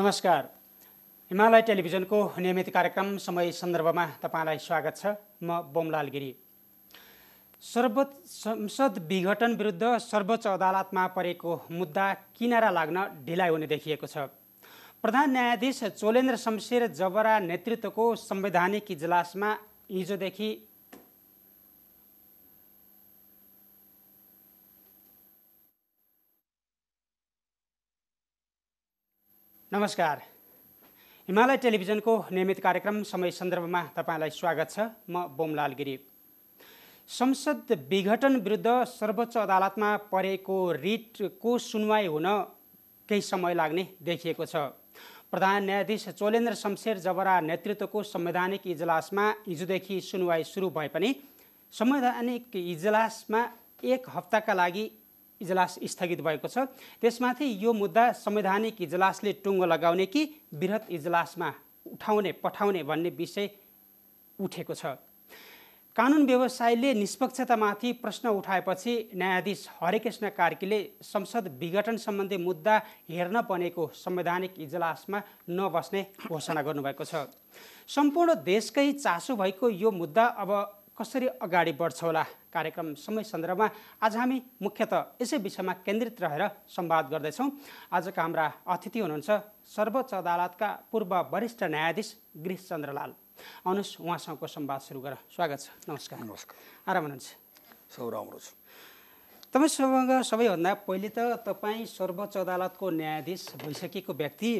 नमस्कार। हिमालय टेलिभिजनको नियमित कार्यक्रम समय सन्दर्भमा तपाईलाई स्वागत छ। म बोमलाल गिरी। संसद विघटन विरुद्ध सर्वोच्च अदालतमा परेको मुद्दा किनारा लाग्न ढिलाइ हुने देखिएको छ। प्रधान न्यायाधीश चोलेन्द्र शमशेर जबरा नेतृत्वको संवैधानिक इजलासमा हिजोदेखि नमस्कार। हिमालय टेलिभिजनको नियमित कार्यक्रम समय सन्दर्भमा तपाईलाई स्वागत छ। म बोमलाल गिरी। संसद विघटन विरुद्ध सर्वोच्च अदालतमा परेको रिटको सुनवाई हुन केही समय लाग्ने देखिएको छ। प्रधान न्यायाधीश चोलेन्द्र शमशेर जबरा नेतृत्वको संवैधानिक इजलासमा हिजोदेखि सुनवाई सुरु भए पनि संवैधानिक इजलासमा एक हप्ताका लागि इजलास स्थगित भएको छ। त्यसमाथि यो मुद्दा संवैधानिक इजलासले टुङ्गो लगाउने कि बृहत इजलासमा पठाउने भन्ने विषय उठेको छ। कानुन व्यवसायले निष्पक्षतामाथि प्रश्न उठाएपछि न्यायाधीश हरिकृष्ण कार्कीले संसद विघटन सम्बन्धी मुद्दा हेर्न बनेको संवैधानिक इजलासमा नबस्ने घोषणा गर्नुभएको छ। सम्पूर्ण देशकै चासो भएको यो मुद्दा अब कसरी अगाडि बढ्छ होला? कार्यक्रम समय सन्दर्भमा आज हामी मुख्यतः यसै विषयमा केन्द्रित रहेर संवाद गर्दैछौँ। आजका हाम्रा अतिथि हुनुहुन्छ सर्वोच्च अदालतका पूर्व वरिष्ठ न्यायाधीश गिरीशचन्द्र लाल। आउनुहोस् उहाँसँगको संवाद सुरु गर। स्वागत छ। नमस्कार। नमस्कार। आराम हुनुहुन्छ? सब राम्रो छ। तपाईँसँग सबैभन्दा पहिले त तपाईँ सर्वोच्च अदालतको न्यायाधीश भइसकेको व्यक्ति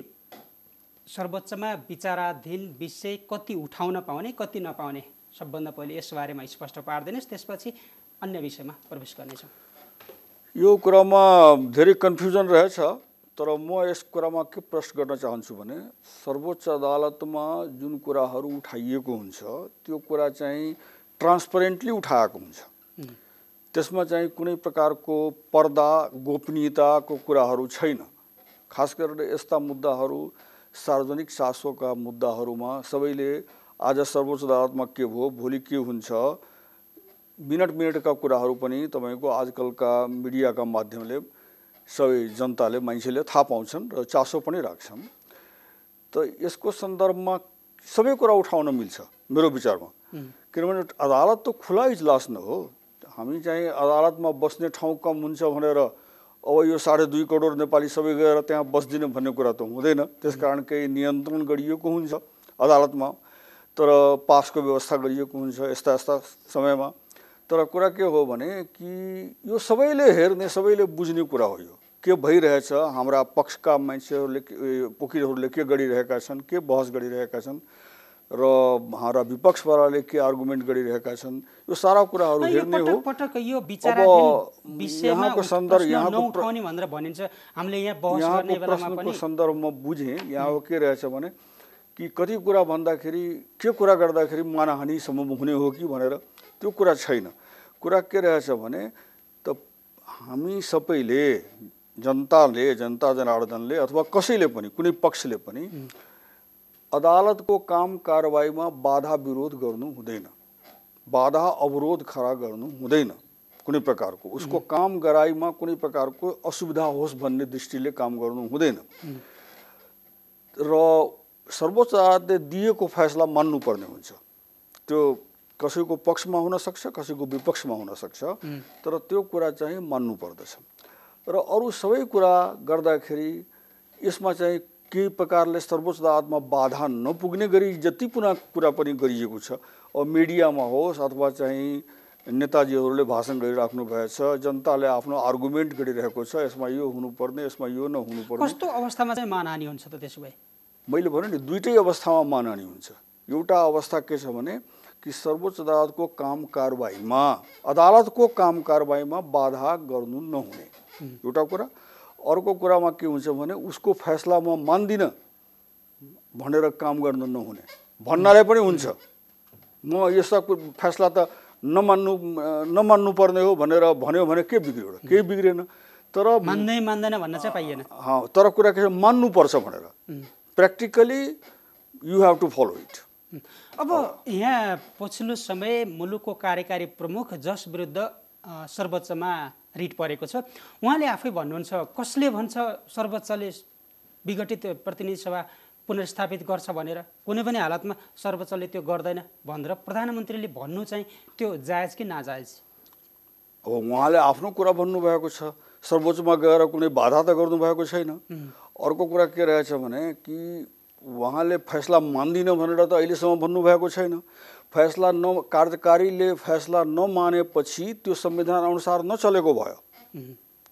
सर्वोच्चमा विचाराधीन विषय कति उठाउन पाउने कति नपाउने सबभन्दा पहिले यस बारेमा स्पष्ट पारिदिनुहोस्, त्यसपछि अन्य विषयमा प्रवेश गर्नेछौँ। यो कुरामा धेरै कन्फ्युजन रहेछ, तर म यस कुरामा के प्रश्न गर्न चाहन्छु भने सर्वोच्च अदालतमा जुन कुराहरू उठाइएको हुन्छ त्यो कुरा चाहिँ ट्रान्सपरेन्टली उठाएको हुन्छ। त्यसमा चाहिँ कुनै प्रकारको पर्दा गोपनीयताको कुराहरू छैन। खास गरेर यस्ता मुद्दाहरू सार्वजनिक चासोका मुद्दाहरूमा सबैले आज सर्वोच्च अदालतमा के भयो, भोलि के हुन्छ, मिनटका कुराहरू पनि तपाईको आजकलका मिडियाका माध्यमले सबै जनताले मान्छेले थाहा पाउँछन् र चासो पनि राख्छन्। त यसको सन्दर्भमा सबै कुरा उठाउन मिल्छ मेरो विचारमा। किनभने अदालत त खुला इजलास न हो। हामी चाहिँ अदालतमा बस्ने ठाउँ कम हुन्छ भनेर अब यो 2.5 करोड नेपाली सबै गएर त्यहाँ बस्दिने भन्ने कुरा त हुँदैन। त्यसकारण केही नियन्त्रण गरिएको हुन्छ अदालतमा, तर पासको व्यवस्था गरिएको हुन्छ यस्ता समयमा। तर कुरा के हो भने कि यो सबैले हेर्ने सबैले बुझ्ने कुरा हो। यो के भइरहेछ, हाम्रा पक्षका मान्छेहरूले वकिलहरूले के गरिरहेका छन्, के बहस गरिरहेका छन् र हाम्रा विपक्षवालाले के आर्गुमेन्ट गरिरहेका छन्, यो सारा कुराहरू हेर्ने हो। पटक यो विचाराधीन विषयमा प्रश्न नउठाउने भनेर भनिन्छ। हामीले यहाँ बहस गर्ने बेलामा पनि सन्दर्भमा बुझेँ यहाँ के रहेछ भने कि कति कुरा भन्दाखेरि के कुरा गर्दाखेरि मानहानिसम्म हुने हो कि भनेर त्यो कुरा छैन। कुरा के रहेछ भने त हामी सबैले जनता जनार्दनले अथवा कसैले पनि कुनै पक्षले पनि अदालतको काम कारबाहीमा बाधा विरोध गर्नु हुँदैन, बाधा अवरोध खडा गर्नु हुँदैन। कुनै प्रकारको उसको काम गराइमा कुनै प्रकारको असुविधा होस् भन्ने दृष्टिले काम गर्नु हुँदैन। र सर्वोच्च अदालतले दिएको फैसला मान्नुपर्ने हुन्छ। त्यो कसैको पक्षमा हुन सक्छ, कसैको विपक्षमा हुन सक्छ, तर त्यो कुरा चाहिँ मान्नु पर्दछ। र अरू सबै कुरा गर्दाखेरि यसमा चाहिँ केही प्रकारले सर्वोच्च अदालतमा बाधा नपुग्ने गरी जति कुरा पनि गरिएको छ, अब मिडियामा होस् अथवा चाहिँ नेताजीहरूले भाषण गरिराख्नु भएछ, जनताले आफ्नो आर्गुमेन्ट गरिरहेको छ, यसमा यो हुनुपर्ने, यसमा यो नहुनुपर्ने। कस्तो अवस्थामा चाहिँ मानहानि हुन्छ त? त्यसो भए मैले भने नि दुईटै अवस्थामा मानहानि हुन्छ। एउटा अवस्था के छ भने कि सर्वोच्च अदालतको काम कारबाहीमा अदालतको काम कारबाहीमा बाधा गर्नु नहुने एउटा कुरा। अर्को कुरामा के हुन्छ भने उसको फैसला म मान्दिनँ भनेर काम गर्नु नहुने भन्नाले पनि हुन्छ। म यस्ता फैसला त नमान्नु पर्ने हो भनेर भन्यो भने के बिग्रियो? केही बिग्रेन। तर मान्दैन भन्न चाहिँ पाइएन। तर कुरा के मान्नु पर्छ भनेर practically you have to follow it. अब यहाँ पछिल्लो समय मुलुकको कार्यकारी प्रमुख जस विरुद्ध सर्वोच्चमा रिट परेको छ। उहाँले आफै भन्नुहुन्छ, कसले भन्छ सर्वोच्चले विघटित प्रतिनिधि सभा पुनर्स्थापित गर्छ भनेर कुनै पनि हालतमा सर्वोच्चले त्यो गर्दैन भनेर प्रधानमन्त्रीले भन्नु चाहिँ त्यो जायज कि नाजायज? अब उहाँले आफ्नो कुरा भन्नुभएको छ, सर्वोच्चमा गएर कुनै बाधा त गर्नुभएको छैन। अर्को कुरा के रहेछ भने कि उहाँले फैसला मान्दिनँ भनेर त अहिलेसम्म भन्नुभएको छैन। कार्यकारीले फैसला नमानेपछि त्यो संविधान अनुसार नचलेको भयो।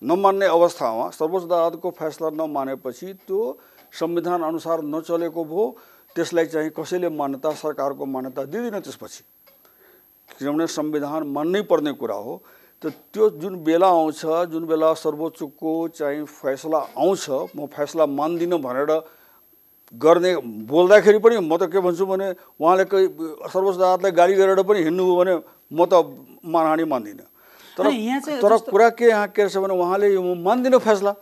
नमान्ने अवस्थामा सर्वोच्च अदालतको फैसला नमानेपछि त्यो संविधान अनुसार नचलेको भयो। त्यसलाई चाहिँ कसैले मान्यता, सरकारको मान्यता दिँदैन त्यसपछि, किनभने संविधान मान्नै पर्ने कुरा हो। त त्यो जुन बेला आउँछ, जुन बेला सर्वोच्चको चाहिँ फैसला आउँछ, म फैसला मान्दिनँ भनेर गर्ने बोल्दाखेरि पनि म त के भन्छु भने उहाँले सर्वोच्च अदालतलाई गाली गरेर पनि हिँड्नुभयो भने म त मानहानि मान्दिनँ। तर कुरा के यहाँ के रहेछ भने उहाँले यो मान्दिनँ फैसला,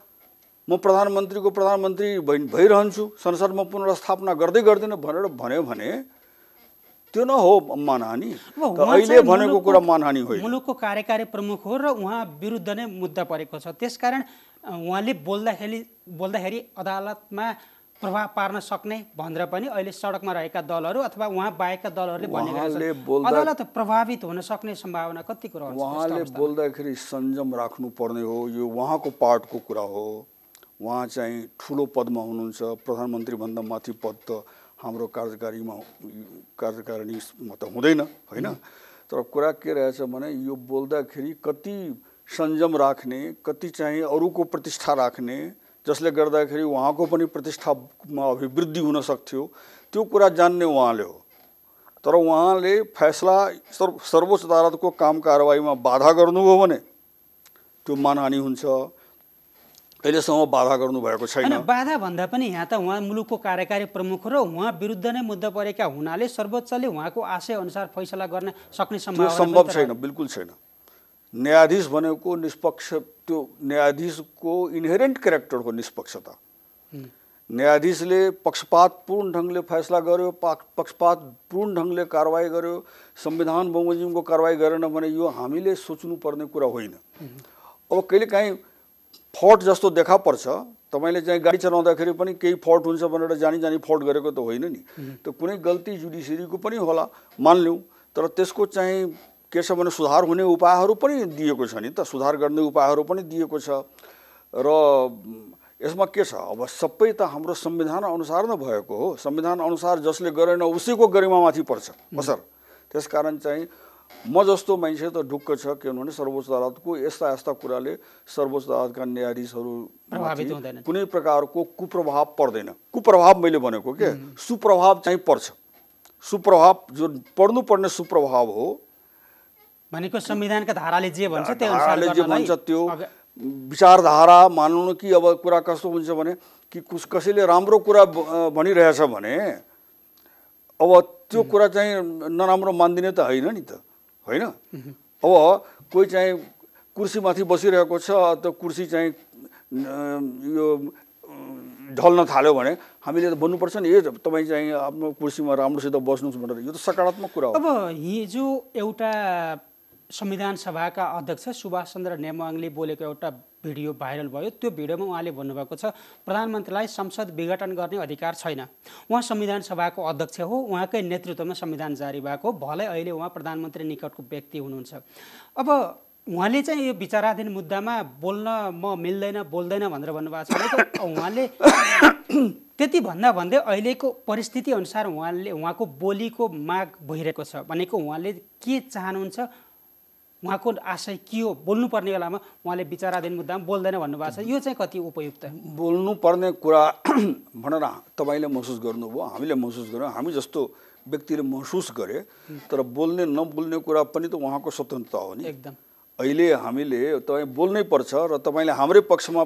म प्रधानमन्त्री भइरहन्छु, संसदमा पुनर्स्थापना गर्दै गर्दिनँ भनेर भन्यो भने त्यो न हो मानहानि। अहिले भनेको कुरा मानहानि होइन। मुलुकको कार्यकारी प्रमुख हो र उहाँ विरुद्ध नै मुद्दा परेको छ। त्यसकारण उहाँले बोल्दाखेरि अदालतमा प्रभाव पार्न सक्ने भनेर पनि अहिले सडकमा रहेका दलहरू अथवा उहाँ बाहेकका दलहरूले भनेको अदालत प्रभावित हुन सक्ने सम्भावना कतिको रहन्छ? उहाँले बोल्दाखेरि संयम राख्नुपर्ने हो। यो उहाँको पार्टको कुरा हो। उहाँ चाहिँ ठुलो पदमा हुनुहुन्छ, प्रधानमन्त्रीभन्दा माथि पद त हाम्रो कार्यकारिणीमा त हुँदैन होइन। तर कुरा के रहेछ भने यो बोल्दाखेरि कति संयम राख्ने, कति चाहिँ अरूको प्रतिष्ठा राख्ने, जसले गर्दाखेरि उहाँको पनि प्रतिष्ठामा अभिवृद्धि हुन सक्थ्यो, त्यो कुरा जान्ने उहाँले हो। तर उहाँले फैसला सर्वोच्च अदालतको काम कारवाहीमा बाधा गर्नुभयो भने त्यो मानहानि हुन्छ। अहिलेसम्म बाधा गर्नुभएको छैन। बाधा भन्दा पनि यहाँ त उहाँ मुलुकको कार्यकारी प्रमुख र उहाँ विरुद्ध नै मुद्दा परेका हुनाले सर्वोच्चले उहाँको आशय अनुसार फैसला गर्न सक्ने सम्भावना सम्भव छैन, बिल्कुल छैन। न्यायाधीश भनेको निष्पक्ष, त्यो न्यायाधीशको इनहेरेन्ट क्यारेक्टर हो निष्पक्षता। न्यायाधीशले पक्षपातपूर्ण ढङ्गले फैसला गर्यो, पक्षपातपूर्ण ढङ्गले कारवाही गर्यो, संविधान बमोजिमको कारवाही गरेन भने यो हामीले सोच्नुपर्ने कुरा होइन। अब कहिलेकाहीँ फल्ट जस्तो देखा पर्छ। तपाईँले चाहिँ गाडी चलाउँदाखेरि पनि केही फल्ट हुन्छ भनेर जानी फल्ट गरेको त होइन नि। त कुनै गल्ती जुडिसियरीको पनि होला मान्यौँ, तर त्यसको चाहिँ के छ भने सुधार हुने उपायहरू पनि दिएको छ नि त, सुधार गर्ने उपायहरू पनि दिएको छ। र यसमा के छ, अब सबै त हाम्रो संविधान अनुसार नै भएको हो। संविधान अनुसार जसले गरेन उसैको गरिमामाथि पर्छ असर। त्यसकारण चाहिँ म जस्तो मान्छे त ढुक्क छ, किनभने सर्वोच्च अदालतको यस्ता कुराले सर्वोच्च अदालतका न्यायाधीशहरू कुनै प्रकारको कुप्रभाव पर्दैन। कुप्रभाव मैले भनेको के सुप्रभाव चाहिँ पर्छ। सुप्रभाव जुन पर्नुपर्ने सुप्रभाव हो भनेको संविधानका धाराले जे भन्छ त्यो विचारधारा मान्नु कि अब कुरा कस्तो हुन्छ भने कि कसैले राम्रो कुरा भनिरहेछ भने अब त्यो कुरा चाहिँ नराम्रो मान्दिने त होइन नि त, होइन। अब कोही चाहिँ कुर्सीमाथि बसिरहेको छ, त कुर्सी चाहिँ यो ढल्न थाल्यो भने हामीले त भन्नुपर्छ नि, तपाईँ चाहिँ आफ्नो कुर्सीमा राम्रोसित बस्नुहोस् भनेर। यो त सकारात्मक कुरा हो। अब हिजो एउटा संविधान सभाका अध्यक्ष सुभाष चन्द्र नेमाङले बोलेको एउटा भिडियो भाइरल भयो। त्यो भिडियोमा उहाँले भन्नुभएको छ प्रधानमन्त्रीलाई संसद विघटन गर्ने अधिकार छैन। उहाँ संविधान सभाको अध्यक्ष हो, उहाँकै नेतृत्वमा संविधान जारी भएको, भलै अहिले उहाँ प्रधानमन्त्री निकटको व्यक्ति हुनुहुन्छ। अब उहाँले चाहिँ यो विचाराधीन मुद्दामा बोल्न म बोल्दैन भनेर भन्नुभएको छ। उहाँले त्यति भन्दै अहिलेको परिस्थिति अनुसार उहाँको बोलीको माग भइरहेको छ भनेको उहाँले के चाहनुहुन्छ, उहाँको आशय के हो, बोल्नुपर्ने बेलामा उहाँले विचाराधीन मुद्दामा बोल्दैन भन्नुभएको छ। यो चाहिँ कति उपयुक्त? बोल्नुपर्ने कुरा भनेर तपाईँले महसुस गर्नुभयो, हामीले महसुस गऱ्यौँ, हामी जस्तो व्यक्तिले महसुस गरे। तर बोल्ने नबोल्ने कुरा पनि त उहाँको स्वतन्त्रता हो नि। एकदम अहिले हामीले तपाईँ बोल्नै पर्छ र तपाईँले हाम्रै पक्षमा,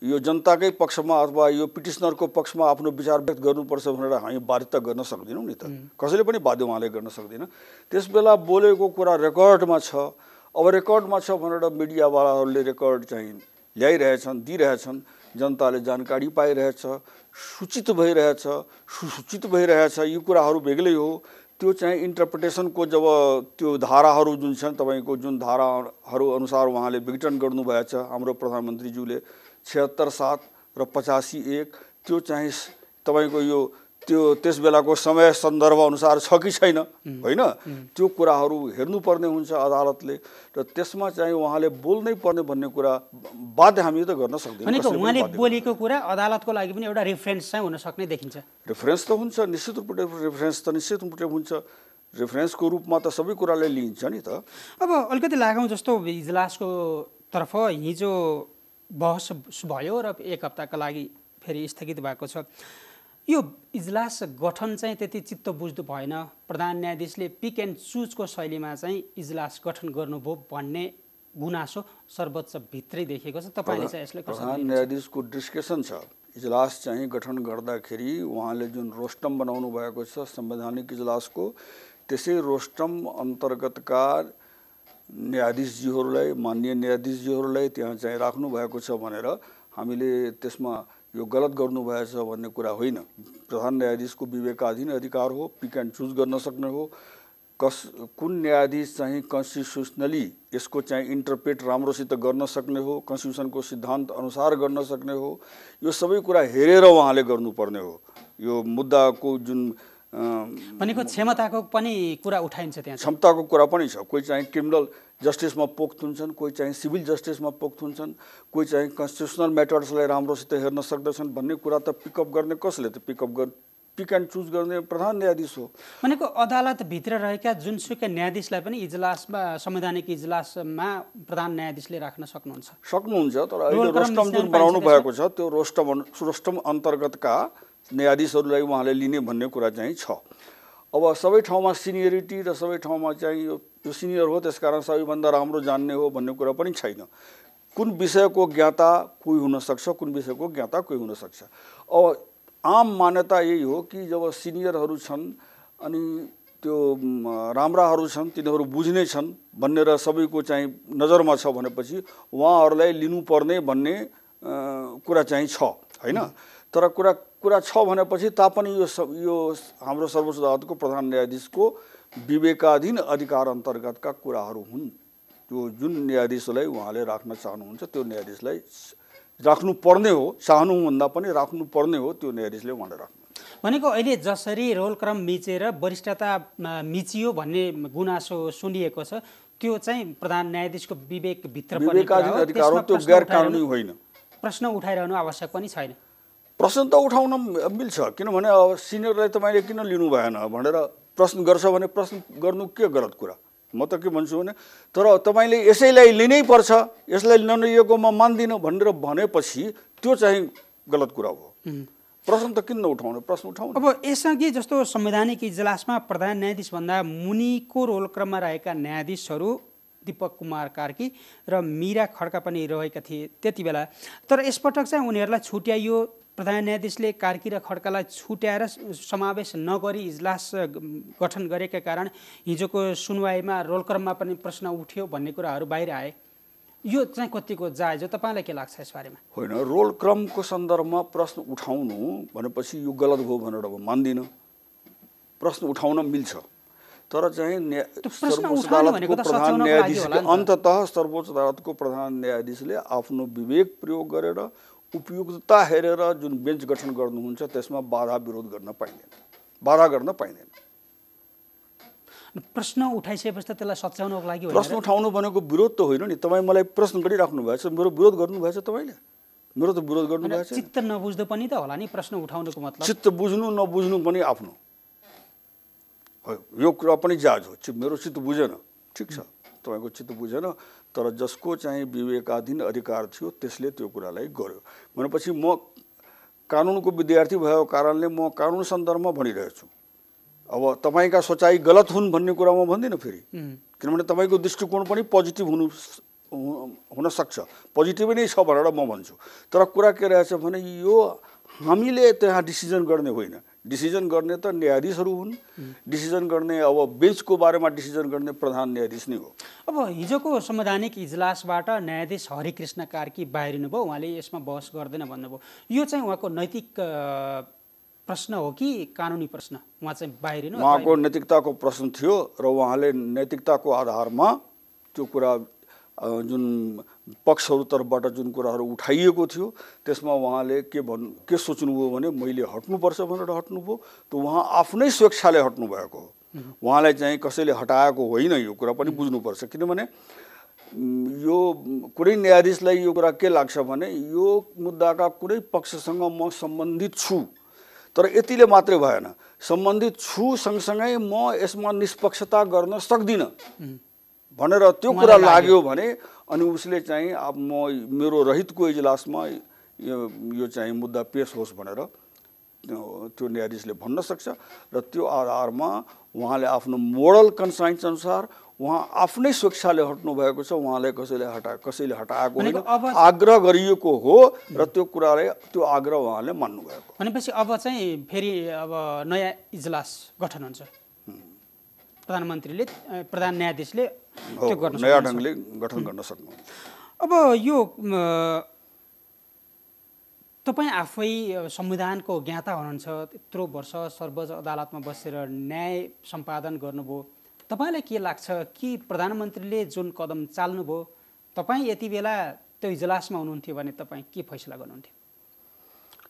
यो जनताकै पक्षमा अथवा यो पिटिसनरको पक्षमा आफ्नो विचार व्यक्त गर्नुपर्छ भनेर हामी बाध्यता गर्न सक्दैनौँ नि त। कसैले पनि बाध्य उहाँले गर्न सक्दैन। त्यसबेला बोलेको कुरा रेकर्डमा छ। अब रेकर्डमा छ भनेर मिडियावालाहरूले रेकर्ड चाहिँ ल्याइरहेछन्, दिइरहेछन्, जनताले जानकारी पाइरहेछ, सुसूचित भइरहेछ। यो कुराहरू बेग्लै हो। त्यो चाहिँ इन्टरप्रिटेसनको जब त्यो धाराहरू जुन छन्, तपाईँको जुन धाराहरू अनुसार उहाँले विघटन गर्नुभएछ हाम्रो प्रधानमन्त्रीज्यूले 76(7) र 85(1), त्यो चाहिँ तपाईको यो त्यो त्यस बेलाको समय सन्दर्भ अनुसार छ कि छैन होइन, त्यो कुराहरू हेर्नुपर्ने हुन्छ अदालतले, र त्यसमा चाहिँ उहाँले बोल्नै पर्ने भन्ने कुरा बाध्य हामी त गर्न सक्दैनौँ। भनेको उहाँले बोलेको कुरा अदालतको लागि पनि एउटा रेफरेन्स चाहिँ हुन सक्ने देखिन्छ। रेफरेन्स त हुन्छ, निश्चित रूपले रेफरेन्स त निश्चित रूपले हुन्छ। रेफरेन्सको रूपमा त सबै कुरालाई लिइन्छ नि त। अब अलिकति लागौँ जस्तो इजलासको तर्फ हिजो बहस भयो र 1 हप्ताका लागि फेरि स्थगित भएको छ। यो इजलास गठन चाहिँ त्यति चित्त बुझ्दो भएन। प्रधान न्यायाधीशले पिक एन्ड चुजको शैलीमा चाहिँ इजलास गठन गर्नुभयो भन्ने गुनासो सर्वोच्च भित्रै देखेको छ। तपाईँले चाहिँ यसले कसरी प्रधान न्यायाधीशको डिस्कसन छ। इजलास चाहिँ गठन गर्दाखेरि उहाँले जुन रोस्टम बनाउनु भएको छ संवैधानिक इजलासको, त्यसै रोस्टम अन्तर्गतका न्यायाधीशजीहरूलाई, माननीय न्यायाधीशजीहरूलाई त्यहाँ चाहिँ राख्नु भएको छ भनेर हामीले त्यसमा यो गलत गर्नुभएछ भन्ने कुरा होइन। प्रधान न्यायाधीशको विवेकाधीन अधिकार हो, पिक एन्ड चुज गर्न सक्ने हो। कुन न्यायाधीश चाहिँ कन्स्टिट्युसनली यसको चाहिँ इन्टरप्रेट राम्रोसित गर्न सक्ने हो, कन्स्टिट्युसनको सिद्धान्त अनुसार गर्न सक्ने हो, यो सबै कुरा हेरेर उहाँले गर्नुपर्ने हो। यो मुद्दाको जुन भनेको क्षमताको पनि कुरा उठाइन्छ, त्यहाँ क्षमताको कुरा पनि छ। कोही चाहिँ क्रिमिनल जस्टिसमा पोख्त हुन्छन्, कोही चाहिँ सिभिल जस्टिसमा पोख्त हुन्छन्, कोही चाहिँ कन्स्टिट्युसनल म्याटर्सलाई राम्रोसित हेर्न सक्दछन् भन्ने कुरा त पिकअप गर्ने कसले, त पिक एन्ड चुज गर्ने प्रधान न्यायाधीश हो। भनेको अदालतभित्र रहेका जुनसुकै न्यायाधीशलाई पनि इजलासमा, संवैधानिक इजलासमा प्रधान न्यायाधीशले राख्न सक्नुहुन्छ। तर अहिले रोस्टम जुन बनाउनु भएको छ त्यो रोस्टम अन्तर्गतका न्यायाधीशहरूलाई उहाँले लिने भन्ने कुरा चाहिँ छ। अब सबै ठाउँमा सिनियरिटी र सबै ठाउँमा चाहिँ यो सिनियर हो त्यसकारण सबैभन्दा राम्रो जान्ने हो भन्ने कुरा पनि छैन। कुन विषयको ज्ञाता कोही हुनसक्छ, कुन विषयको ज्ञाता कोही हुनसक्छ। अब आम मान्यता यही हो कि जब सिनियरहरू छन् अनि त्यो राम्राहरू छन्, तिनीहरू बुझ्ने छन् भन्ने र सबैको चाहिँ नजरमा छ भनेपछि उहाँहरूलाई लिनुपर्ने भन्ने कुरा चाहिँ छ होइन। तर कुरा छ भनेपछि तापनि यो हाम्रो सर्वोच्च अदालतको प्रधान न्यायाधीशको विवेकाधीन अधिकार अन्तर्गतका कुराहरू हुन्। त्यो जुन न्यायाधीशलाई उहाँले राख्न चाहनुहुन्छ त्यो न्यायाधीशलाई राख्नुपर्ने हो, चाहनुभन्दा पनि राख्नुपर्ने हो, त्यो न्यायाधीशले उहाँले राख्नु। भनेको अहिले जसरी रोल क्रम मिचेर वरिष्ठता मिचियो भन्ने गुनासो सुनिएको छ, त्यो चाहिँ प्रधान न्यायाधीशको विवेकभित्र पर्ने कुरा हो, अधिकार हो, त्यो गैर कानुनी होइन। प्रश्न उठाइरहनु आवश्यक पनि छैन। प्रश्न त उठाउन मिल्छ, किनभने अब सिनियरलाई तपाईँले किन लिनु भएन भनेर प्रश्न गर्छ भने प्रश्न गर्नु के गलत कुरा, म त के भन्छु भने तर तपाईँले यसैलाई लिनै पर्छ, यसलाई नलिएको म मान्दिनँ भनेर भनेपछि त्यो चाहिँ गलत कुरा हो। प्रश्न त किन नउठाउने, प्रश्न उठाउनु। अब यसअघि जस्तो संवैधानिक इजलासमा प्रधान न्यायाधीशभन्दा मुनिको रोल क्रममा रहेका न्यायाधीशहरू दीपक कुमार कार्की र मीरा खड्का पनि रहेका थिए त्यति बेला। तर यसपटक चाहिँ उनीहरूलाई छुट्याइयो। प्रधान न्यायाधीशले कार्की र खड्कालाई छुट्याएर समावेश नगरी इजलास गठन गरेका कारण हिजोको सुनवाईमा रोल क्रममा पनि प्रश्न उठ्यो भन्ने कुराहरू बाहिर आए। यो चाहिँ कतिको जायज हो, तपाईँलाई के लाग्छ यसबारेमा? होइन, रोल क्रमको सन्दर्भमा प्रश्न उठाउनु भनेपछि यो गलत हो भनेर अब मान्दिनँ। प्रश्न उठाउन मिल्छ, तर चाहिँ सर्वोच्च अदालतको प्रधान न्यायाधीशले अन्ततः सर्वोच्च अदालतको प्रधान न्यायाधीशले आफ्नो विवेक प्रयोग गरेर उपयुक्तता हेरेर जुन बेन्च गठन गर्नुहुन्छ त्यसमा बाधा गर्न पाइँदैन। प्रश्न उठाइसकेपछि त त्यसलाई सच्याउनको लागि प्रश्न उठाउनु भनेको विरोध त होइन नि। तपाईँ मलाई प्रश्न गरिराख्नु भएछ, मेरो विरोध गर्नुभएछ, तपाईँले मेरो त विरोध गर्नुभएछ। चित्त नबुझ्दो पनि त होला नि प्रश्न उठाउनुको मतलब। चित्त बुझ्नु नबुझ्नु पनि आफ्नो हो, यो कुरा पनि जायज हो। मेरो चित्त बुझेन, ठिक छ, तपाईँको चित्त बुझेन, तर जसको चाहिँ विवेकाधीन अधिकार थियो त्यसले त्यो कुरालाई गर्यो भनेपछि म कानुनको विद्यार्थी भएको कारणले म कानुन सन्दर्भमा भनिरहेछु। अब तपाईँका सोचाइ गलत हुन् भन्ने कुरा म भन्दिनँ फेरि, किनभने तपाईँको दृष्टिकोण पनि पोजिटिभ हुन सक्छ, पोजिटिभै नै छ भनेर म भन्छु। तर कुरा के रहेछ भने यो हामीले त्यहाँ डिसिजन गर्ने होइन, डिसिजन गर्ने त न्यायाधीशहरू हुन्, डिसिजन गर्ने अब बेन्चको बारेमा डिसिजन गर्ने प्रधान न्यायाधीश नै हो। अब हिजोको संवैधानिक इजलासबाट न्यायाधीश हरिकृष्ण कार्की बाहिरिनु भयो, उहाँले यसमा बहस गर्दैन भन्नुभयो। यो चाहिँ उहाँको नैतिक प्रश्न हो कि कानुनी प्रश्न? उहाँ चाहिँ बाहिरिनु, उहाँको नैतिकताको प्रश्न थियो र उहाँले नैतिकताको आधारमा त्यो कुरा जुन पक्षहरूतर्फबाट जुन कुराहरू उठाइएको थियो त्यसमा उहाँले के सोच्नुभयो भने मैले हट्नुपर्छ भनेर हट्नुभयो। त उहाँ आफ्नै स्वेच्छाले हट्नुभएको हो। उहाँलाई चाहिँ कसैले हटाएको होइन, यो कुरा पनि बुझ्नुपर्छ। किनभने यो कुनै न्यायाधीशलाई यो कुरा के लाग्छ भने यो मुद्दाका कुनै पक्षसँग म सम्बन्धित छु, तर यतिले मात्रै भएन, सम्बन्धित छु सँगसँगै म यसमा निष्पक्षता गर्न सक्दिनँ भनेर त्यो कुरा लाग्यो भने अनि उसले चाहिँ अब मेरो रहितको इजलासमा यो चाहिँ मुद्दा पेश होस् भनेर त्यो न्यायाधीशले भन्न सक्छ। र त्यो आधारमा उहाँले आफ्नो मोरल कन्साइन्स अनुसार उहाँ आफ्नै स्वेच्छाले हट्नु भएको छ। उहाँलाई कसैले हटाएको होइन, आग्रह गरिएको हो र त्यो कुराले त्यो आग्रह उहाँले मान्नु भएको। भनेपछि अब चाहिँ फेरि अब नयाँ इजलास गठन हुन्छ, प्रधान न्यायाधीशले त्यो गर्न सक्नुहुन्छ, नयाँ ढङ्गले गठन गर्न सक्नुहुन्छ। अब यो तपाईँ आफै संविधानको ज्ञाता हुनुहुन्छ, यत्रो वर्ष सर्वोच्च अदालतमा बसेर न्याय सम्पादन गर्नुभयो। तपाईँलाई के लाग्छ कि प्रधानमन्त्रीले जुन कदम चाल्नुभयो, तपाईँ यति बेला त्यो इजलासमा हुनुहुन्थ्यो भने तपाईँ के फैसला गर्नुहुन्थ्यो?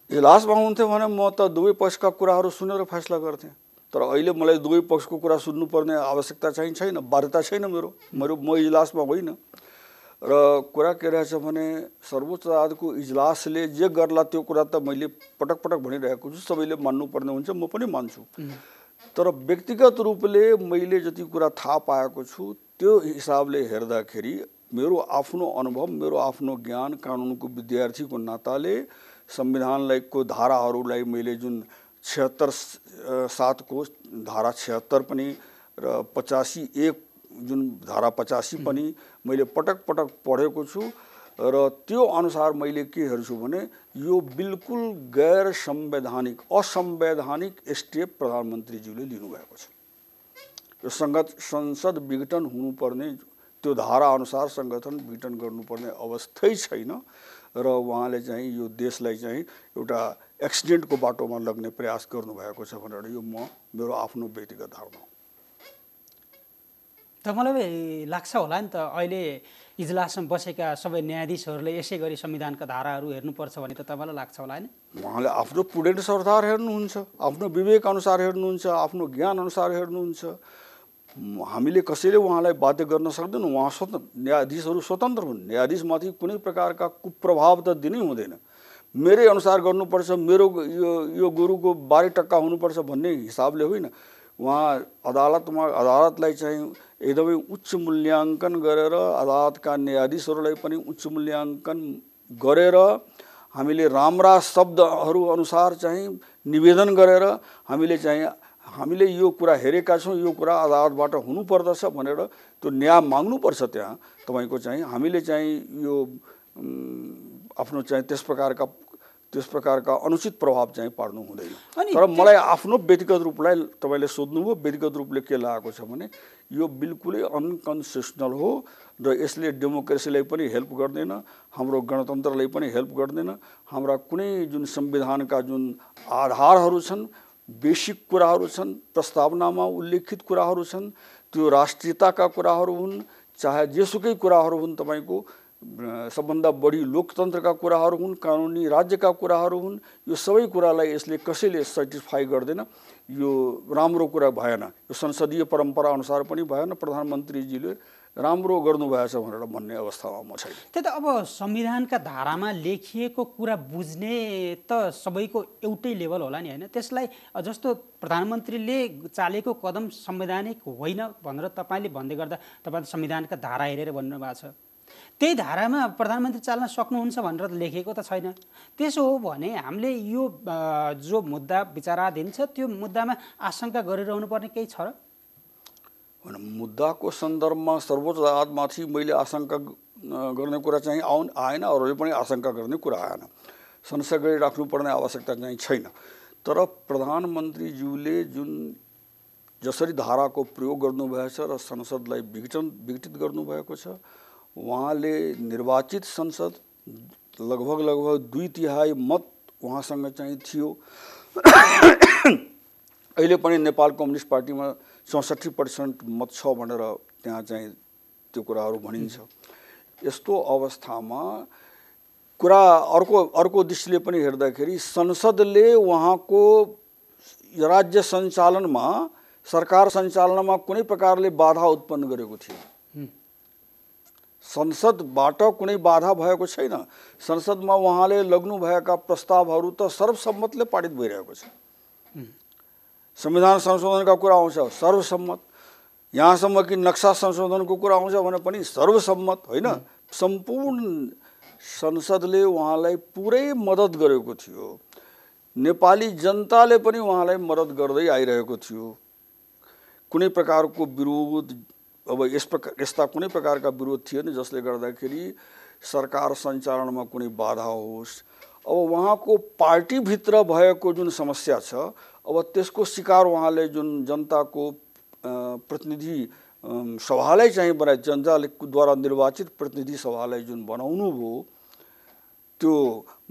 इजलासमा हुनुहुन्थ्यो भने म त दुवै पक्षका कुराहरू सुनेर फैसला गर्थेँ। तर अहिले मलाई दुवै पक्षको कुरा सुन्नुपर्ने आवश्यकता चाहिँ छैन, बाध्यता छैन म इजलासमा होइन। र कुरा के रहेछ भने सर्वोच्च अदालतको इजलासले जे गर्ला त्यो कुरा त मैले पटक पटक भनिरहेको छु, सबैले मान्नुपर्ने हुन्छ, म पनि मान्छु। तर व्यक्तिगत रूपले मैले जति कुरा थाहा पाएको छु त्यो हिसाबले हेर्दाखेरि मेरो आफ्नो अनुभव, मेरो आफ्नो ज्ञान, कानुनको विद्यार्थीको नाताले संविधानको धाराहरूलाई मैले जुन 76(7) को धारा 76 पनि र 85(1) जुन धारा 85 पनि मैले पटक पटक पढेको छु। र त्यो अनुसार मैले के हेर्छु भने यो बिल्कुल गैर संवैधानिक, असंवैधानिक स्टेप प्रधानमन्त्रीज्यूले लिनुभएको छ। यो संसद विघटन हुनुपर्ने, त्यो धारा अनुसार संगठन विघटन गर्नुपर्ने अवस्थै छैन र उहाँले चाहिँ यो देशलाई चाहिँ एउटा एक्सिडेन्टको बाटोमा लग्ने प्रयास गर्नुभएको छ भनेर यो मेरो आफ्नो व्यक्तिगत धारणा हो। तपाईँलाई लाग्छ होला नि त अहिले इजलासमा बसेका सबै न्यायाधीशहरूले यसै गरी संविधानका धाराहरू हेर्नुपर्छ भने त तपाईँलाई लाग्छ होला हैन? उहाँले आफ्नो प्रुडेन्स अनुसार हेर्नुहुन्छ, आफ्नो विवेक अनुसार हेर्नुहुन्छ, आफ्नो ज्ञान अनुसार हेर्नुहुन्छ। हामीले कसैले उहाँलाई बाध्य गर्न सक्दैनौँ। उहाँ न्यायाधीशहरू स्वतन्त्र हुन्। न्यायाधीशमाथि कुनै प्रकारका कुप्रभाव त दिनै हुँदैन। मेरै अनुसार गर्नुपर्छ, मेरो यो गुरुको 12 टक्का हुनुपर्छ भन्ने हिसाबले होइन। उहाँ अदालतलाई चाहिँ एकदमै उच्च मूल्याङ्कन गरेर, अदालतका न्यायाधीशहरूलाई पनि उच्च मूल्याङ्कन गरेर, हामीले राम्रा शब्दहरू अनुसार चाहिँ निवेदन गरेर हामीले यो कुरा हेरेका छौँ, यो कुरा अदालतबाट हुनुपर्दछ भनेर त्यो न्याय माग्नुपर्छ। त्यहाँ तपाईँको चाहिँ हामीले चाहिँ यो आफ्नो चाहिँ त्यस प्रकारका अनुचित प्रभाव चाहिँ पार्नु हुँदैन। तर मलाई आफ्नो व्यक्तिगत रूपलाई तपाईँले सोध्नुभयो, व्यक्तिगत रूपले के लागेको छ भने यो बिल्कुलै अनकन्स्टिट्युसनल हो र यसले डेमोक्रेसीलाई पनि हेल्प गर्दैन, हाम्रो गणतन्त्रलाई पनि हेल्प गर्दैन। हाम्रा कुनै जुन संविधानका जुन आधारहरू छन्, बेसिक कुराहरू छन्, प्रस्तावनामा उल्लेखित कुराहरू छन्, त्यो राष्ट्रियताका कुराहरू हुन्, चाहे जेसुकै कुराहरू हुन्, तपाईँको सबभन्दा बढी लोकतन्त्रका कुराहरू हुन्, कानुनी राज्यका कुराहरू हुन्, यो सबै कुरालाई यसले कसैले सेटिस्फाई गर्दैन। यो राम्रो कुरा भएन, यो संसदीय परम्परा अनुसार पनि भएन, प्रधानमन्त्रीजीले राम्रो गर्नुभएछ भनेर भन्ने अवस्थामा म छैन। त्यही त अब संविधानका धारामा लेखिएको कुरा बुझ्ने त सबैको एउटै लेभल होला नि हैन? त्यसलाई जस्तो प्रधानमन्त्रीले चालेको कदम संवैधानिक होइन भनेर तपाईँले भन्दै गर्दा तपाईँ संविधानका धारा हेरेर भन्नुभएको छ। त्यही धारामा प्रधानमन्त्री चाल्न सक्नुहुन्छ भनेर लेखेको त छैन। त्यसो हो भने हामीले यो जो मुद्दा विचाराधीन छ त्यो मुद्दामा आशंका गरिरहनु पर्ने केही छ र? मुद्दाको सन्दर्भमा सर्वोच्च अदालतमाथि मैले आशंका गर्ने कुरा चाहिँ आएन, अरूले पनि आशंका गर्ने कुरा आएन। संशय गरिराख्नुपर्ने आवश्यकता चाहिँ छैन। तर प्रधानमन्त्रीज्यूले जुन जसरी धाराको प्रयोग गर्नुभएछ र संसदलाई विघटित गर्नुभएको छ, उहाँले निर्वाचित संसद लगभग 2/3 मत उहाँसँग चाहिँ थियो। अहिले पनि नेपाल कम्युनिस्ट पार्टीमा 64% मत छ भनेर त्यहाँ चाहिँ त्यो कुराहरू भनिन्छ। यस्तो अवस्थामा कुरा अर्को दृष्टिले पनि हेर्दाखेरि संसदले उहाँको राज्य सञ्चालनमा सरकार सञ्चालनमा कुनै प्रकारले बाधा उत्पन्न गरेको थियो। संसदबाट कुनै बाधा भएको छैन। संसदमा उहाँले लग्नुभएका प्रस्तावहरू त सर्वसम्मतले पारित भइरहेको छ। संविधान संशोधनका कुरा आउँछ सर्वसम्मत, यहाँसम्म कि नक्सा संशोधनको कुरा आउँछ भने पनि सर्वसम्मत होइन। सम्पूर्ण संसदले उहाँलाई पुरै मद्दत गरेको थियो। नेपाली जनताले पनि उहाँलाई मद्दत गर्दै आइरहेको थियो। कुनै प्रकारको विरोध अब यस्ता कुनै प्रकारका विरोध थिएन जसले गर्दाखेरि सरकार सञ्चालनमा कुनै बाधा होस्। अब उहाँको पार्टीभित्र भएको जुन समस्या छ अब त्यसको शिकार उहाँले जुन जनताको प्रतिनिधि सभालाई चाहिँ बनाए, जनताद्वारा निर्वाचित प्रतिनिधि सभालाई जुन बनाउनु भयो त्यो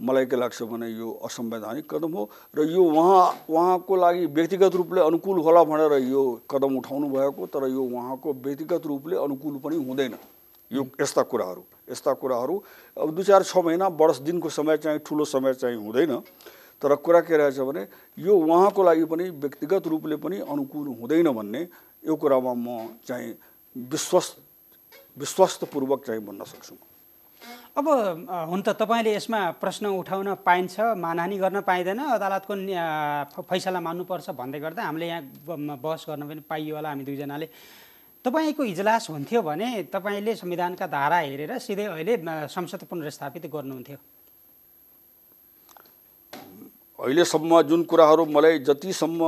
मलाई के लाग्छ भने यो असंवैधानिक कदम हो र यो उहाँको लागि व्यक्तिगत रूपले अनुकूल होला भनेर यो कदम उठाउनु भएको, तर यो उहाँको व्यक्तिगत रूपले अनुकूल पनि हुँदैन। यो यस्ता कुराहरू अब 2-4-6 महिना वर्ष दिनको समय चाहिँ ठुलो समय चाहिँ हुँदैन, तर कुरा के रहेछ भने यो उहाँको लागि पनि व्यक्तिगत रूपले पनि अनुकूल हुँदैन भन्ने यो कुरामा म चाहिँ विश्वस्तपूर्वक चाहिँ भन्न सक्छु। अब हुन त तपाईँले यसमा प्रश्न उठाउन पाइन्छ, मानहानि गर्न पाइँदैन, अदालतको फैसला मान्नुपर्छ भन्दै गर्दा हामीले यहाँ बहस गर्न पनि पाइयो होला हामी दुईजनाले। तपाईँको इजलास हुन्थ्यो भने तपाईँले संविधानका धारा हेरेर सिधै अहिले संसद पुनर्स्थापित गर्नुहुन्थ्यो? अहिलेसम्म जुन कुराहरू मलाई जतिसम्म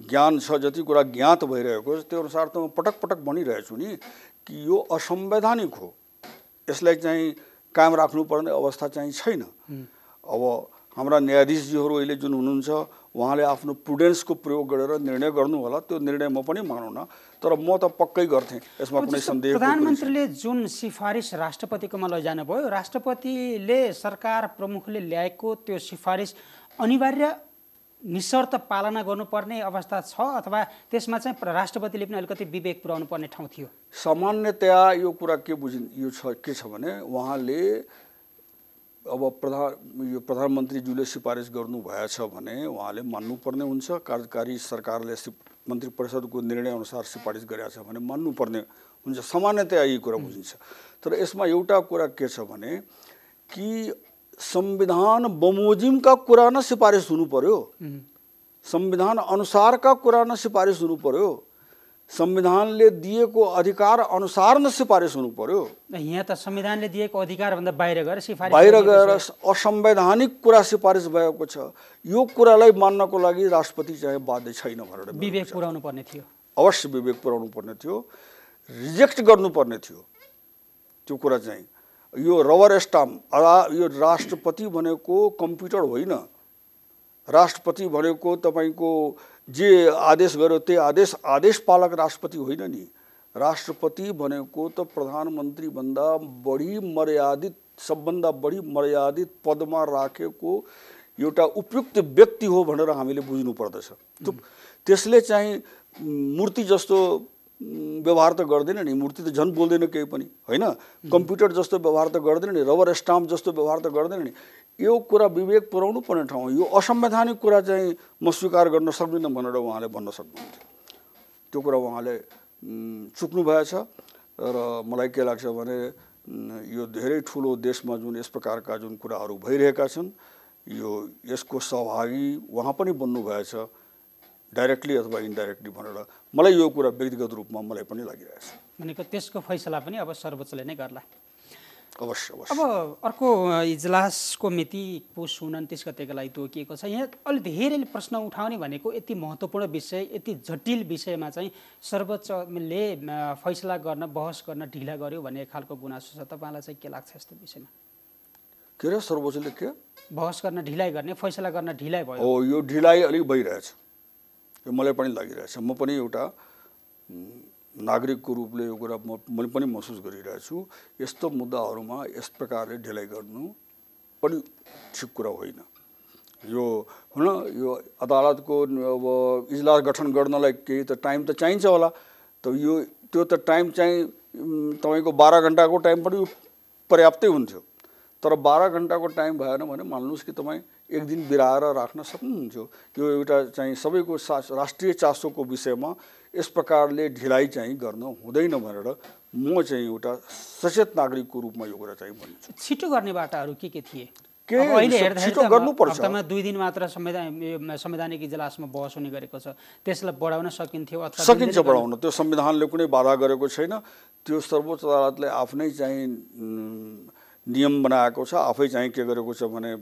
ज्ञान छ, जति कुरा ज्ञात भइरहेको छ त्यो अनुसार त म पटक पटक भनिरहेछु नि कि यो असंवैधानिक हो। यसलाई चाहिँ कायम राख्नुपर्ने अवस्था चाहिँ छैन। अब हाम्रा न्यायाधीशजीहरू अहिले जुन हुनुहुन्छ उहाँले आफ्नो प्रुडेन्सको प्रयोग गरेर निर्णय गर्नु होला, त्यो निर्णय म पनि मानौँ न, तर म त पक्कै गर्थेँ, यसमा कुनै सन्देह। प्रधानमन्त्रीले जुन सिफारिस राष्ट्रपतिकोमा लैजानुभयो, राष्ट्रपतिले सरकार प्रमुखले ल्याएको त्यो सिफारिस अनिवार्य निशर्त पालना गर्नुपर्ने अवस्था छ अथवा त्यसमा चाहिँ राष्ट्रपतिले पनि अलिकति विवेक पुर्याउनु पर्ने ठाउँ थियो? सामान्यतया यो कुरा के छ भने उहाँले अब प्रधानमन्त्रीज्यूले सिफारिस गर्नुभएछ भने उहाँले मान्नुपर्ने हुन्छ। कार्यकारी सरकारले मन्त्री परिषदको निर्णय अनुसार सिफारिस गरेछ भने मान्नुपर्ने हुन्छ। सामान्यतया यही कुरा बुझिन्छ। तर यसमा एउटा कुरा के छ भने कि संविधान बमोजिमका कुरा न सिफारिस हुनु पर्यो, संविधान अनुसारका कुरा न सिफारिस हुनु पर्यो, संविधानले दिएको अधिकार अनुसार न सिफारिस हुनु पर्यो। यहाँ त संविधानले दिएको अधिकार भन्दा बाहिर गएर असंवैधानिक कुरा सिफारिस भएको छ। यो कुरालाई मान्नको लागि राष्ट्रपति चाहिँ बाध्य छैन भनेर विवेक पुर्याउनु पर्ने थियो। अवश्य विवेक पुर्याउनु पर्ने थियो, रिजेक्ट गर्नुपर्ने थियो त्यो कुरा चाहिँ। यो रबर स्टाम्प, यो राष्ट्रपति भनेको कम्प्युटर होइन। राष्ट्रपति भनेको तपाईको जे आदेश गर्यो त्यही आदेश पालक राष्ट्रपति होइन नि। राष्ट्रपति भनेको त प्रधानमन्त्री भन्दा बढी मर्यादित, सबभन्दा बढी मर्यादित पदमा राखेको एउटा उपयुक्त व्यक्ति हो भनेर हामीले बुझ्नु पर्दछ। त्यसले चाहिँ मूर्ति जस्तो व्यवहार त गर्दैन नि, मूर्ति त झन् बोल्दैन केही पनि होइन, कम्प्युटर जस्तो व्यवहार त गर्दैन नि, रबर स्टाम्प जस्तो व्यवहार त गर्दैन नि। यो कुरा विवेक पुर्याउनु पर्ने ठाउँ। यो असंवैधानिक कुरा चाहिँ म स्वीकार गर्न सक्दिनँ भनेर उहाँले भन्न सक्नुहुन्थ्यो। त्यो कुरा उहाँले चुक्नु भएछ। र मलाई के लाग्छ भने यो धेरै ठुलो देशमा जुन यस प्रकारका जुन कुराहरू भइरहेका छन् यसको सहभागी उहाँ पनि बन्नु भएछ, डाइरेक्टली अथवा इन्डाइरेक्टली भनेर मलाई यो कुरा व्यक्तिगत रूपमा मलाई पनि लागिरहेछ। भनेको त्यसको फैसला पनि अब सर्वोच्चले नै गर्ला। अवश्य। अब अर्को इजलासको मिति पुस 29 गतेको लागि तोकिएको छ। यहाँ अलि धेरै प्रश्न उठाउने भनेको यति महत्त्वपूर्ण विषय, यति जटिल विषयमा चाहिँ सर्वोच्चले फैसला गर्न, बहस गर्न ढिला गर्यो भन्ने खालको गुनासो छ। तपाईँलाई चाहिँ के लाग्छ यस्तो विषयमा? के रे सर्वोच्चले के बहस गर्न ढिलाइ गर्ने, फैसला गर्न ढिलाइ भयो? हो, यो ढिलाइ अलिक भइरहेछ, यो मलाई पनि लागिरहेछ। म पनि एउटा नागरिकको रूपले यो कुरा मैले पनि महसुस गरिरहेछु। यस्तो मुद्दाहरूमा यस प्रकारले ढिलाइ गर्नु पनि ठिक कुरा होइन। यो होइन, यो अदालतको अब इजलास गठन गर्नलाई केही त टाइम त चाहिन्छ होला। त त्यो त टाइम चाहिँ तपाईँको 12 घण्टाको टाइम पनि पर्याप्तै हुन्थ्यो। तर 12 घण्टाको टाइम भएन भने मान्नुहोस् कि तपाईँ एक दिन बिराएर राख्न सक्नुहुन्थ्यो। यो एउटा चाहिँ सबैको राष्ट्रिय चासोको विषयमा यस प्रकारले ढिलाइ चाहिँ गर्न हुँदैन भनेर म चाहिँ एउटा सचेत नागरिकको रूपमा यो कुरा चाहिँ भन्छु। छिटो गर्ने बाटाहरू के थिए? के छिटो गर्नुपर्छ। हप्तामा 2 दिन मात्र संवैधानिक इजलासमा बहस हुने गरेको छ, त्यसलाई बढाउन सकिन्थ्यो अथवा सकिन्छ बढाउन। त्यो संविधानले कुनै बाधा गरेको छैन। त्यो सर्वोच्च अदालतले आफ्नै चाहिँ नियम बनाएको छ, आफै चाहिँ के गरेको छ भने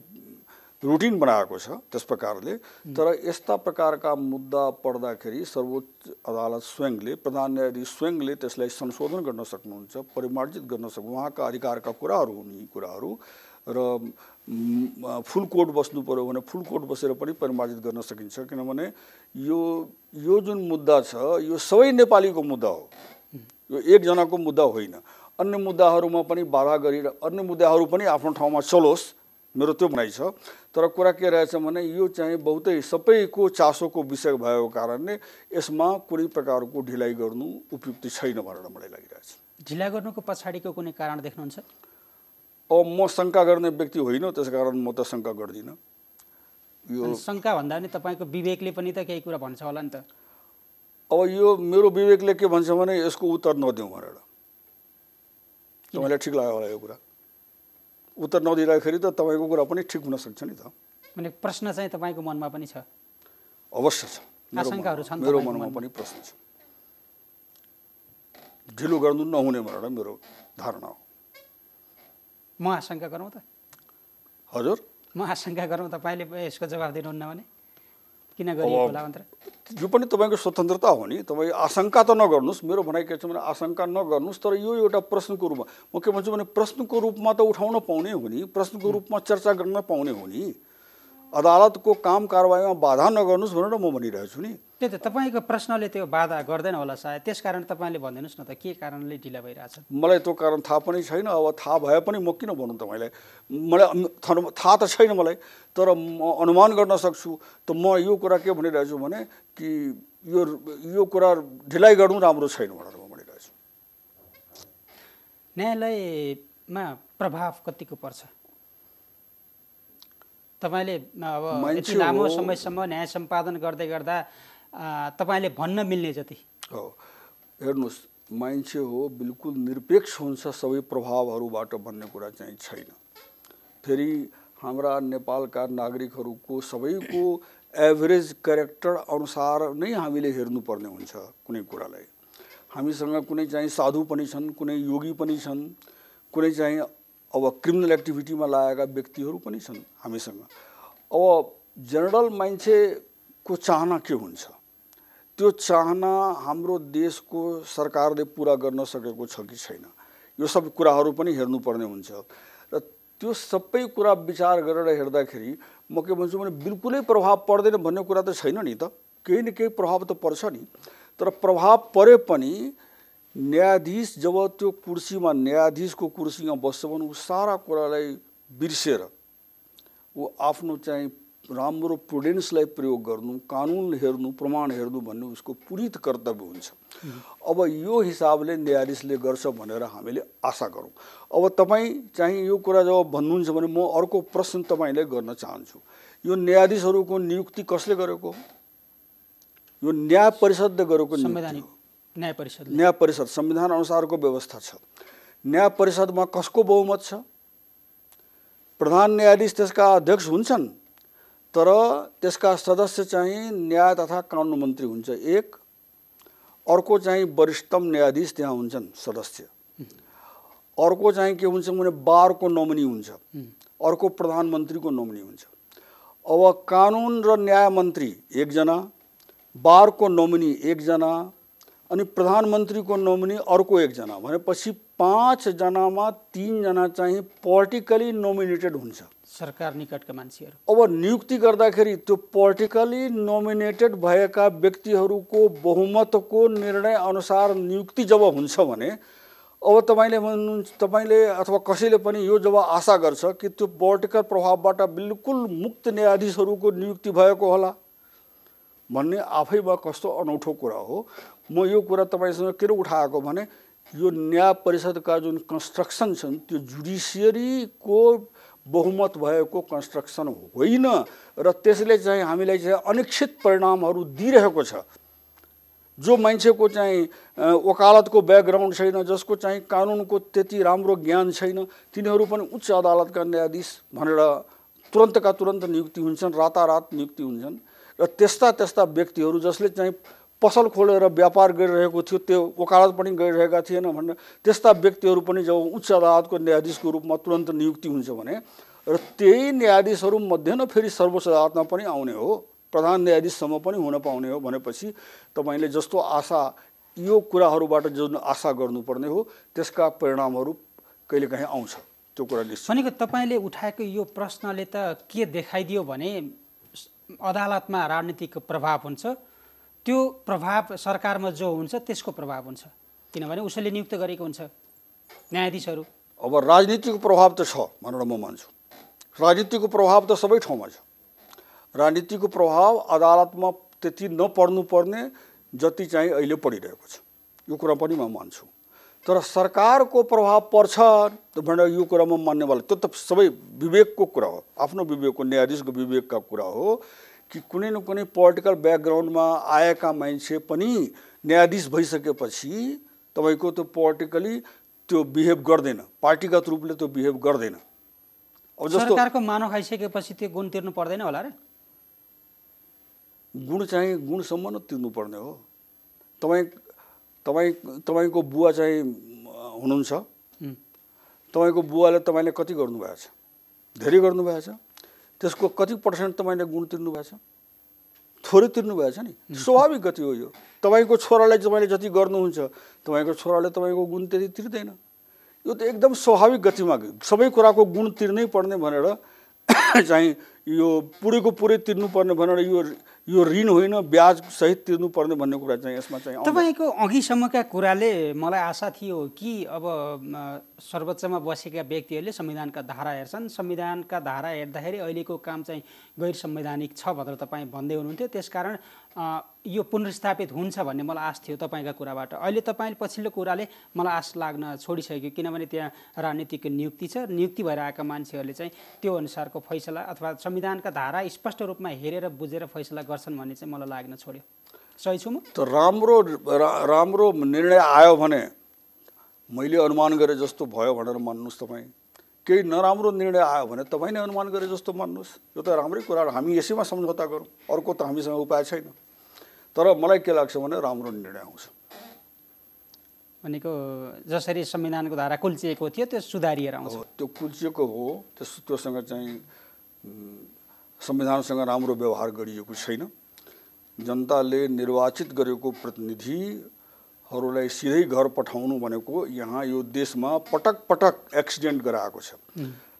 रुटिन बनाएको छ त्यस प्रकारले। तर यस्ता प्रकारका मुद्दा पर्दाखेरि सर्वोच्च अदालत स्वयंले, प्रधान न्यायाधीश स्वयंले त्यसलाई संशोधन गर्न सक्नुहुन्छ, परिमार्जित गर्न सक्नुहुन्छ। उहाँका अधिकारका कुराहरू हुन् यी कुराहरू। र फुल कोर्ट बस्नु पर्यो भने फुल कोर्ट बसेर पनि परिमार्जित गर्न सकिन्छ। किनभने यो जुन मुद्दा छ यो सबै नेपालीको मुद्दा हो, यो एकजनाको मुद्दा होइन। अन्य मुद्दाहरूमा पनि बाधा गरेर अन्य मुद्दाहरू पनि आफ्नो ठाउँमा चलोस्, मेरो त्यो भनाइ छ। तर कुरा के रहेछ भने यो चाहिँ बहुतै सबैको चासोको विषय भएको कारणले यसमा कुनै प्रकारको ढिलाइ गर्नु उपयुक्त छैन भनेर मलाई लागिरहेछ। ढिला गर्नुको पछाडिको कुनै कारण देख्नुहुन्छ? अब म शङ्का गर्ने व्यक्ति होइन, त्यसकारण म त शङ्का गर्दिनँ। यो शङ्का भन्दा पनि तपाईँको विवेकले पनि त केही कुरा भन्छ होला नि त। अब यो मेरो विवेकले के भन्छ भने यसको उत्तर नदिउँ भनेर। तपाईँलाई ठिक लाग्यो होला यो कुरा? उत्तर नदिँदाखेरि त तपाईँको कुरा पनि ठिक हुन सक्छ नि त। भने प्रश्न चाहिँ तपाईँको मनमा पनि छ? अवश्य छ, आशंकाहरू छन् मेरो मनमा पनि प्रश्न छ। ढिलो गर्नु नहुने भनेर मेरो धारणा हो। म आशंका गरौँ त? हजुर, म आशंका गरौँ, तपाईँले यसको जवाफ दिनुहुन्न भने किन गरिएको होला भनेर? यो पनि तपाईँको स्वतन्त्रता हो नि। तपाईँ आशंका त नगर्नुहोस्। मेरो भनाइ के छ भने आशंका नगर्नुहोस्, तर यो एउटा प्रश्नको रूपमा म के भन्छु भने प्रश्नको रूपमा त उठाउन पाउने हो नि, प्रश्नको रूपमा चर्चा गर्न पाउने हो नि। अदालतको काम कारबाहीमा बाधा नगर्नुहोस् भनेर म भनिरहेछु नि। त्यही त, तपाईँको प्रश्नले त्यो बाधा गर्दैन होला सायद, त्यसकारण तपाईँले भनिदिनुहोस् न त के कारणले ढिला भइरहेछ? मलाई त्यो कारण थाहा पनि छैन। अब थाहा भए पनि म किन भनौँ तपाईँलाई? मलाई थाहा त छैन मलाई, तर म अनुमान गर्न सक्छु। त म यो कुरा के भनिरहेछु भने कि यो कुरा ढिलाइ गर्नु राम्रो छैन भनेर म भनिरहेछु। न्यायालयमा प्रभाव कतिको पर्छ? तपाईँले अब यति लामो समयसम्म न्याय सम्पादन गर्दै गर्दा तपाईँले भन्न मिल्ने जति हो, हेर्नुहोस्, मान्छे हो बिल्कुल निरपेक्ष हुन्छ सबै प्रभावहरूबाट भन्ने कुरा चाहिँ छैन। फेरि हाम्रा नेपालका नागरिकहरूको सबैको एभरेज क्यारेक्टर अनुसार नै हामीले हेर्नुपर्ने हुन्छ कुनै कुरालाई। हामीसँग कुनै चाहिँ साधु पनि छन्, कुनै योगी पनि छन्, कुनै चाहिँ अब क्रिमिनल एक्टिभिटीमा लागेका व्यक्तिहरू पनि छन् हामीसँग। अब जनरल मान्छेको चाहना के हुन्छ, त्यो चाहना हाम्रो देशको सरकारले पुरा गर्न सकेको छ कि छैन, यो सब कुराहरू पनि हेर्नुपर्ने हुन्छ। र त्यो सबै कुरा विचार गरेर हेर्दाखेरि म के भन्छु भने बिल्कुलै प्रभाव पर्दैन भन्ने कुरा त छैन नि त। केही न केही प्रभाव त पर्छ नि। तर प्रभाव परे पनि न्यायाधीश जब त्यो कुर्सीमा, न्यायाधीशको कुर्सीमा बस्छ भने ऊ सारा कुरालाई बिर्सेर ऊ आफ्नो चाहिँ राम्रो प्रुडेन्सलाई प्रयोग गर्नु, कानुन हेर्नु, प्रमाण हेर्नु भन्ने उसको पुरित कर्तव्य हुन्छ। अब यो हिसाबले न्यायाधीशले गर्छ भनेर हामीले आशा गरौँ। अब तपाईँ चाहिँ यो कुरा जब भन्नुहुन्छ भने म अर्को प्रश्न तपाईँलाई गर्न चाहन्छु। यो न्यायाधीशहरूको नियुक्ति कसले गरेको? यो न्याय परिषदले गरेको नियुक्ति हो। न्याय परिषद संविधान अनुसारको व्यवस्था छ। न्याय परिषदमा कसको बहुमत छ? प्रधान न्यायाधीश त्यसका अध्यक्ष हुन्छन्, तर त्यसका सदस्य चाहिँ न्याय तथा कानुन मन्त्री हुन्छ एक। अर्को चाहिँ वरिष्ठतम न्यायाधीश त्यहाँ हुन्छन् सदस्य। अर्को चाहिँ के हुन्छ भने बारको नोमिनी हुन्छ। अर्को प्रधानमन्त्रीको नोमिनी हुन्छ। अब कानुन र न्याय मन्त्री एकजना, बारको नोमिनी एकजना, अनि प्रधानमन्त्रीको नोमिनी अर्को एकजना, भनेपछि 5 जनामा 3 जना चाहिँ पोलिटिकली नोमिनेटेड हुन्छ, सरकार निकटका मान्छेहरू। अब नियुक्ति गर्दाखेरि त्यो पोलिटिकली नोमिनेटेड भएका व्यक्तिहरूको बहुमतको निर्णय अनुसार नियुक्ति जब हुन्छ भने अब तपाईँले अथवा कसैले पनि यो जब आशा गर्छ कि त्यो पोलिटिकल प्रभावबाट बिल्कुल मुक्त न्यायाधीशहरूको नियुक्ति भएको होला भन्ने आफैमा कस्तो अनौठो कुरा हो। म यो कुरा तपाईँसँग किन उठाएको भने यो न्याय परिषदका जुन कन्स्ट्रक्सन छन् त्यो जुडिसियरीको बहुमत भएको कन्स्ट्रक्सन होइन र त्यसले चाहिँ हामीलाई चाहिँ अनिश्चित परिणामहरू दिइरहेको छ। जो मान्छेको चाहिँ वकालतको ब्याकग्राउन्ड छैन, जसको चाहिँ कानुनको त्यति राम्रो ज्ञान छैन, तिनीहरू पनि उच्च अदालतका न्यायाधीश भनेर तुरन्तका तुरन्त नियुक्ति हुन्छन्, रातारात नियुक्ति हुन्छन्। र त्यस्ता व्यक्तिहरू जसले चाहिँ पसल खोलेर व्यापार गरिरहेको थियो, त्यो वकालत पनि गरिरहेका थिएन भनेर त्यस्ता व्यक्तिहरू पनि जब उच्च अदालतको न्यायाधीशको रूपमा तुरन्त नियुक्ति हुन्छ भने र त्यही न्यायाधीशहरू मध्ये न फेरि सर्वोच्च अदालतमा पनि आउने हो, प्रधान न्यायाधीशसम्म पनि हुन पाउने हो भनेपछि तपाईँले जस्तो आशा यो कुराहरूबाट जुन आशा गर्नुपर्ने हो त्यसका परिणामहरू कहिलेकाहीँ आउँछ। त्यो कुरा निश्चित। भनेको तपाईँले उठाएको यो प्रश्नले त के देखाइदियो भने अदालतमा राजनीतिक प्रभाव हुन्छ, त्यो प्रभाव सरकारमा जो हुन्छ त्यसको प्रभाव हुन्छ, किनभने उसैले नियुक्त गरेको हुन्छ न्यायाधीशहरू। अब राजनीतिको प्रभाव त छ भनेर म मान्छु। राजनीतिको प्रभाव त सबै ठाउँमा छ। राजनीतिको प्रभाव अदालतमा त्यति नपर्नुपर्ने जति चाहिँ अहिले पडिरहेको छ, यो कुरा पनि म मान्छु। तर सरकारको प्रभाव पर्छ भनेर यो कुरा म मान्नेवाला, त्यो त सबै विवेकको कुरा हो, आफ्नो विवेकको, न्यायाधीशको विवेकका कुरा हो कि कुनै न कुनै पोलिटिकल ब्याकग्राउन्डमा आएका मान्छे पनि न्यायाधीश भइसकेपछि तपाईँको त्यो पोलिटिकली त्यो बिहेभ गर्दैन, पार्टीगत रूपले त्यो बिहेभ गर्दैन। अब जस्तो सरकारको मानो खाइसकेपछि त्यो गुण तिर्नु पर्दैन होला र? गुण चाहिँ गुणसम्म न तिर्नुपर्ने हो। तपाईँको बुवा चाहिँ हुनुहुन्छ, तपाईँको बुवाले तपाईँले कति गर्नुभएको छ? धेरै गर्नुभएको छ। त्यसको कति % तपाईँले गुण तिर्नुभएको छ? थोरै तिर्नुभएको छ नि। स्वाभाविक गति हो यो। तपाईँको छोरालाई तपाईँले जति गर्नुहुन्छ तपाईँको छोराले तपाईँको गुण त्यति तिर्दैन। यो त एकदम स्वाभाविक गतिमा सबै कुराको गुण तिर्नै पर्ने भनेर चाहिँ यो पुरैको पुरै तिर्नुपर्ने भनेर यो ऋण होइन ब्याज सहित तिर्नुपर्ने भन्ने कुरा चाहिँ यसमा चाहिँ तपाईँको अघिसम्मका कुराले मलाई आशा थियो कि अब सर्वोच्चमा बसेका व्यक्तिहरूले संविधानका धारा हेर्छन्, संविधानका धारा हेर्दाखेरि अहिलेको काम चाहिँ गैर संवैधानिक छ भनेर तपाईँ भन्दै हुनुहुन्थ्यो, त्यसकारण यो पुनर्स्थापित हुन्छ भन्ने मलाई आश थियो तपाईँका कुराबाट। अहिले तपाईँले पछिल्लो कुराले मलाई आश लाग्न छोडिसक्यो, किनभने त्यहाँ राजनीतिक नियुक्ति छ, नियुक्ति भएर आएका मान्छेहरूले चाहिँ त्यो अनुसारको फैसला अथवा संविधानका धारा स्पष्ट रूपमा हेरेर बुझेर फैसला गर्छन् भन्ने चाहिँ मलाई लाग्न छोड्यो। सही छु म? त राम्रो निर्णय आयो भने मैले अनुमान गरे जस्तो भयो भनेर मान्नुहोस्। तपाईँ केही नराम्रो निर्णय आयो भने तपाईँ नै अनुमान गरे जस्तो मान्नुहोस्। यो त राम्रै कुरा, हामी यसैमा सम्झौता गरौँ, अर्को त हामीसँग उपाय छैन। तर मलाई के लाग्छ भने राम्रो निर्णय आउँछ। भनेको जसरी संविधानको धारा कुल्चिएको थियो त्यो सुधारिएर आउँछ। त्यो कुल्चिएको हो, त्योसँग चाहिँ संविधानसँग राम्रो व्यवहार गरिएको छैन। जनताले निर्वाचित गरेको प्रतिनिधिहरूलाई सिधै घर पठाउनु भनेको यहाँ यो देशमा पटक पटक एक्सिडेन्ट गराएको छ।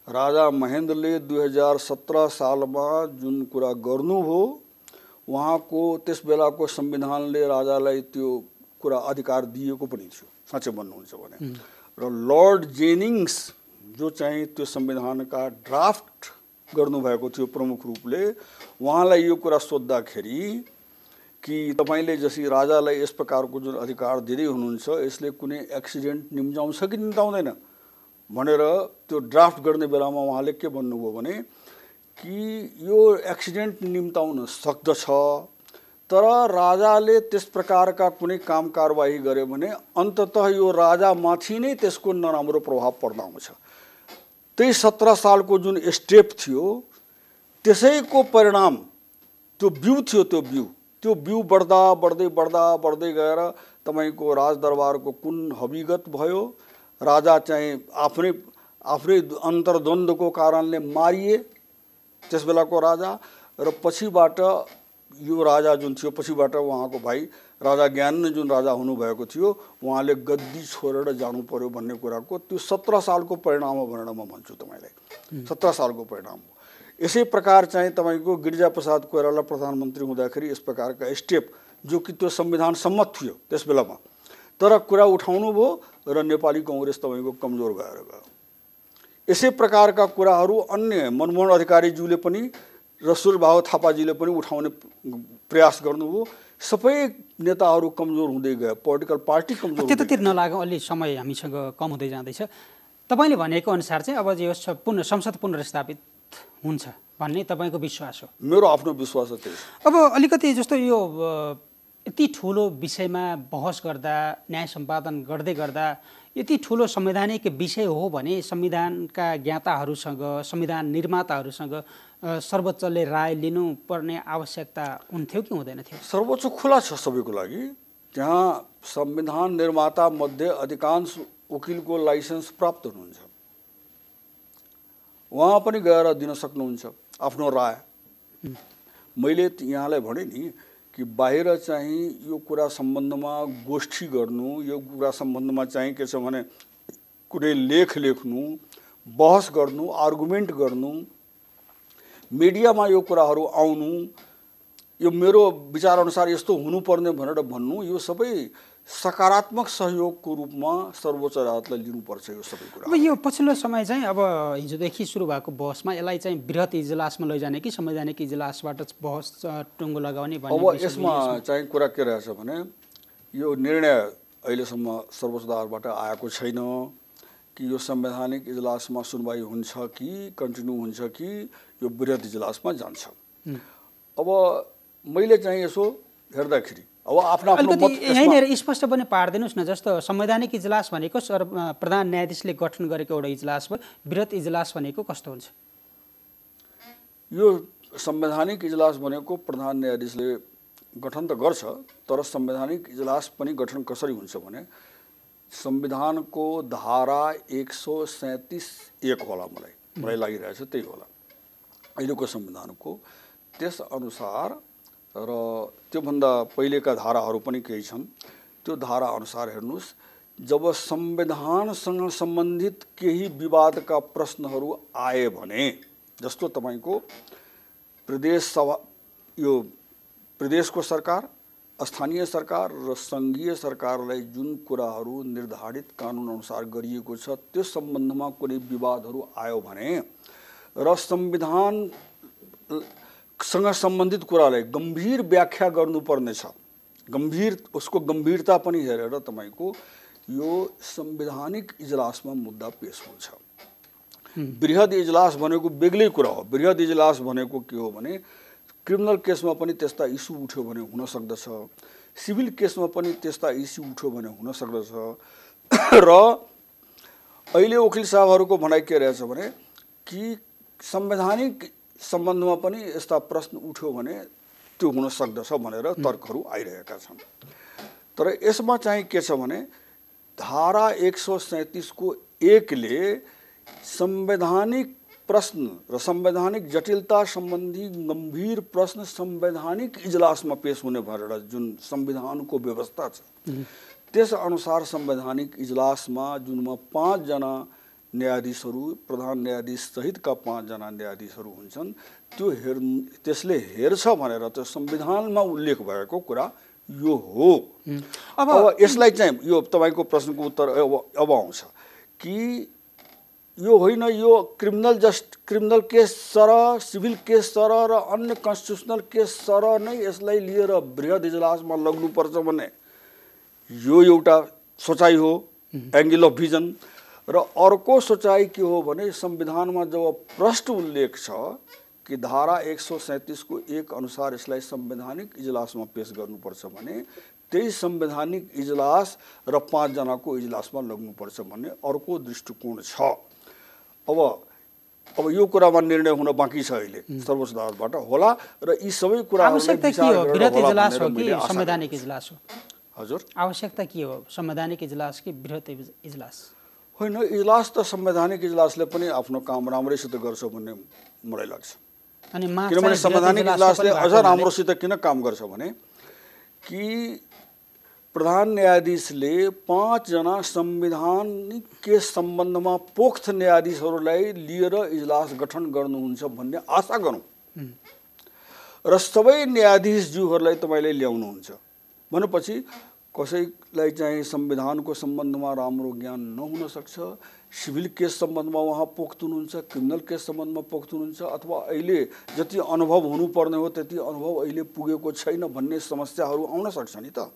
राजा महेन्द्रले 2017 सालमा जुन कुरा गर्नुभयो, उहाँको त्यस बेलाको संविधानले राजालाई त्यो कुरा अधिकार दिएको पनि थियो, साँच्चै भन्नुहुन्छ भने। र लर्ड जेनिङ्स जो चाहिँ त्यो संविधानका ड्राफ्ट गर्नुभएको थियो प्रमुख रूपले, उहाँलाई यो कुरा सोद्धाखेरि कि तपाईँले जसरी राजालाई यस प्रकारको जुन अधिकार दिँदै हुनुहुन्छ यसले कुनै एक्सिडेन्ट निम्ताउँछ कि निम्ताउँदैन भनेर त्यो ड्राफ्ट गर्ने बेलामा उहाँले के भन्नुभयो भने कि यो एक्सिडेन्ट निम्ताउन सक्दछ, तर राजाले त्यस प्रकारका कुनै काम कारबाही गर्यो भने अन्ततः यो राजामाथि नै त्यसको नराम्रो प्रभाव पर्दा आउँछ। त्यही 17 सालको जुन स्टेप थियो त्यसैको परिणाम त्यो बिउ थियो। त्यो बिउ बढ्दै गएर तपाईँको राजदरबारको कुन हविगत भयो, राजा चाहिँ आफ्नै अन्तर्द्वन्द्वको कारणले मारिए त्यस बेलाको राजा। र पछिबाट यो राजा जुन थियो, पछिबाट उहाँको भाइ राजा ज्ञान जुन राजा हुनुभएको थियो, उहाँले गद्दी छोडेर जानु पर्यो भन्ने कुराको त्यो 17 सालको परिणाम हो भनेर म भन्छु तपाईँलाई। 17 सालको परिणाम हो। यसै प्रकार चाहिँ तपाईँको गिरिजाप्रसाद कोइराला प्रधानमन्त्री हुँदाखेरि यस प्रकारका स्टेप जो कि त्यो संविधान सम्मत थियो त्यस बेलामा, तर कुरा उठाउनु भयो र नेपाली कांग्रेस तपाईँको कमजोर भएर गयो। यसै प्रकारका कुराहरू अन्य मनमोहन अधिकारीज्यूले पनि र सूर्यबहादुर थापाजीले पनि उठाउने प्रयास गर्नुभयो। सबै नेताहरू कमजोर हुँदै गए, पोलिटिकल पार्टी कमजोर। त्यतातिर नलागौँ, अलि समय हामीसँग कम हुँदै जाँदैछ। तपाईँले भनेको अनुसार चाहिँ अब यो संसद पुनर्स्थापित हुन्छ भन्ने तपाईँको विश्वास हो? मेरो आफ्नो विश्वास हो त्यही। अब अलिकति जस्तो यो यति ठुलो विषयमा बहस गर्दा, न्याय सम्पादन गर्दै गर्दा यति ठुलो संवैधानिक विषय हो भने संविधानका ज्ञाताहरूसँग, संविधान निर्माताहरूसँग सर्वोच्चले राय लिनुपर्ने आवश्यकता हुन्थ्यो कि हुँदैन थियो? सर्वोच्च खुला छ सबैको लागि। त्यहाँ संविधान निर्माता मध्ये अधिकांश वकिलको लाइसेन्स प्राप्त हुनुहुन्छ, उहाँ पनि गएर दिन सक्नुहुन्छ आफ्नो राय। मैले यहाँलाई भने नि कि बाहिर चाहिँ यो कुरा सम्बन्धमा गोष्ठी गर्नु, यो कुरा सम्बन्धमा चाहिँ के छ भने कुनै लेख लेख्नु, बहस गर्नु, आर्गुमेन्ट गर्नु, मिडियामा यो कुराहरू आउनु, यो मेरो विचार अनुसार यस्तो हुनुपर्ने भनेर भन्नु, यो सबै सकारात्मक सहयोगको रूपमा सर्वोच्च अदालतले लिनुपर्छ यो सबै कुरा। अब यो पछिल्लो समय चाहिँ अब हिजोदेखि सुरु भएको बहसमा यसलाई चाहिँ बृहत इजलासमा लैजाने कि संवैधानिक इजलासबाट बहस टुङ्गो लगाउने भन्ने अब यसमा चाहिँ कुरा के रहेछ भने यो निर्णय अहिलेसम्म सर्वोच्च अदालतबाट आएको छैन कि यो संवैधानिक इजलासमा सुनवाई हुन्छ कि कन्टिन्यू हुन्छ कि यो बृहत इजलासमा जान्छ। अब मैले चाहिँ यसो हेर्दाखेरि अब आफ्नो यहीँनिर स्पष्ट पनि पारिदिनुहोस् न। जस्तो संवैधानिक इजलास भनेको प्रधान न्यायाधीशले गठन गरेको एउटा इजलास भयो, बृहत इजलास भनेको कस्तो हुन्छ? यो संवैधानिक इजलास भनेको प्रधान न्यायाधीशले गठन त गर्छ, तर संवैधानिक इजलास पनि गठन कसरी हुन्छ भने संविधानको धारा 137(1) होला, मलाई लागिरहेछ त्यही होला अहिलेको संविधानको। त्यस अनुसार र त्योभन्दा पहिलेका धाराहरू पनि केही छन्, त्यो धारा अनुसार हेर्नुहोस्, जब संविधानसँग सम्बन्धित केही विवादका प्रश्नहरू आए भने, जस्तो तपाईँको प्रदेश सभा, यो प्रदेशको सरकार, स्थानीय सरकार र सङ्घीय सरकारलाई जुन कुराहरू निर्धारित कानुन अनुसार गरिएको छ त्यो सम्बन्धमा कुनै विवादहरू आयो भने र संविधान सँग सम्बन्धित कुरालाई गम्भीर व्याख्या गर्नुपर्ने छ, उसको गम्भीरता पनि हेरेर तपाईँको यो संवैधानिक इजलासमा मुद्दा पेश हुन्छ। बृहद इजलास भनेको बेग्लै कुरा हो। बृहद इजलास भनेको के हो भने क्रिमिनल केसमा पनि त्यस्ता इस्यु उठ्यो भने हुन सक्दछ, सिभिल केसमा पनि त्यस्ता इस्यु उठ्यो भने हुन सक्दछ। र अहिले वकिल साहबहरूको भनाइ के रहेछ भने कि संवैधानिक सम्बन्धमा पनि यस्ता प्रश्न उठ्यो भने त्यो हुन सक्दछ भनेर तर्कहरू आइरहेका छन्। तर यसमा चाहिँ के छ भने धारा 137(1) ले संवैधानिक प्रश्न र संवैधानिक जटिलता सम्बन्धी गम्भीर प्रश्न संवैधानिक इजलासमा पेश हुने भनेर जुन संविधानको व्यवस्था छ त्यस अनुसार संवैधानिक इजलासमा जुनमा 5 जना न्यायाधीशहरू, प्रधान न्यायाधीश सहितका 5 जना न्यायाधीशहरू हुन्छन्, त्यसले हेर्छ भनेर त्यो संविधानमा उल्लेख भएको कुरा यो हो। अब यसलाई चाहिँ यो तपाईको प्रश्नको उत्तर अब आउँछ कि यो होइन, यो क्रिमिनल केस सरह, सिभिल केस सरह र अन्य कन्स्टिट्युसनल केस सरह नै यसलाई लिएर बृहद इजलासमा लग्नुपर्छ भन्ने यो एउटा सोचाइ हो, एंगल अफ भिजन। र अर्को सोचाइ के हो भने संविधानमा जब प्रष्ट उल्लेख छ कि धारा 137(1) अनुसार यसलाई संवैधानिक इजलासमा पेश गर्नुपर्छ भने त्यही संवैधानिक इजलास र 5 जनाको इजलासमा लग्नुपर्छ भन्ने अर्को दृष्टिकोण छ। अब यो कुरामा निर्णय हुन बाँकी छ, अहिले सर्वोच्च अदालतबाट होला र यी सबै कुराहरूलाई विचार गरेर बृहत इजलास हो कि संवैधानिक इजलास हो? हजुर, आवश्यकता के हो, संवैधानिक इजलास कि बृहत इजलास? होइन, इजलास त संवैधानिक इजलासले पनि आफ्नो काम राम्रैसित गर्छ भन्ने मलाई लाग्छ। किनभने संवैधानिक इजलासले अझ राम्रोसित किन काम गर्छ भने कि प्रधान न्यायाधीशले 5 जना संवैधानिक केस सम्बन्धमा पोख्त न्यायाधीशहरूलाई लिएर इजलास गठन गर्नुहुन्छ भन्ने आशा गरौँ र सबै न्यायाधीशज्यूहरूलाई तपाईँले ल्याउनुहुन्छ भनेपछि कसैलाई चाहिँ संविधानको सम्बन्धमा राम्रो ज्ञान नहुन सक्छ, सिभिल केस सम्बन्धमा उहाँ पोख्त हुनुहुन्छ, क्रिमिनल केस सम्बन्धमा पोख्त हुनुहुन्छ, अथवा अहिले जति अनुभव हुनुपर्ने हो त्यति अनुभव अहिले पुगेको छैन भन्ने समस्याहरू आउन सक्छ नि त।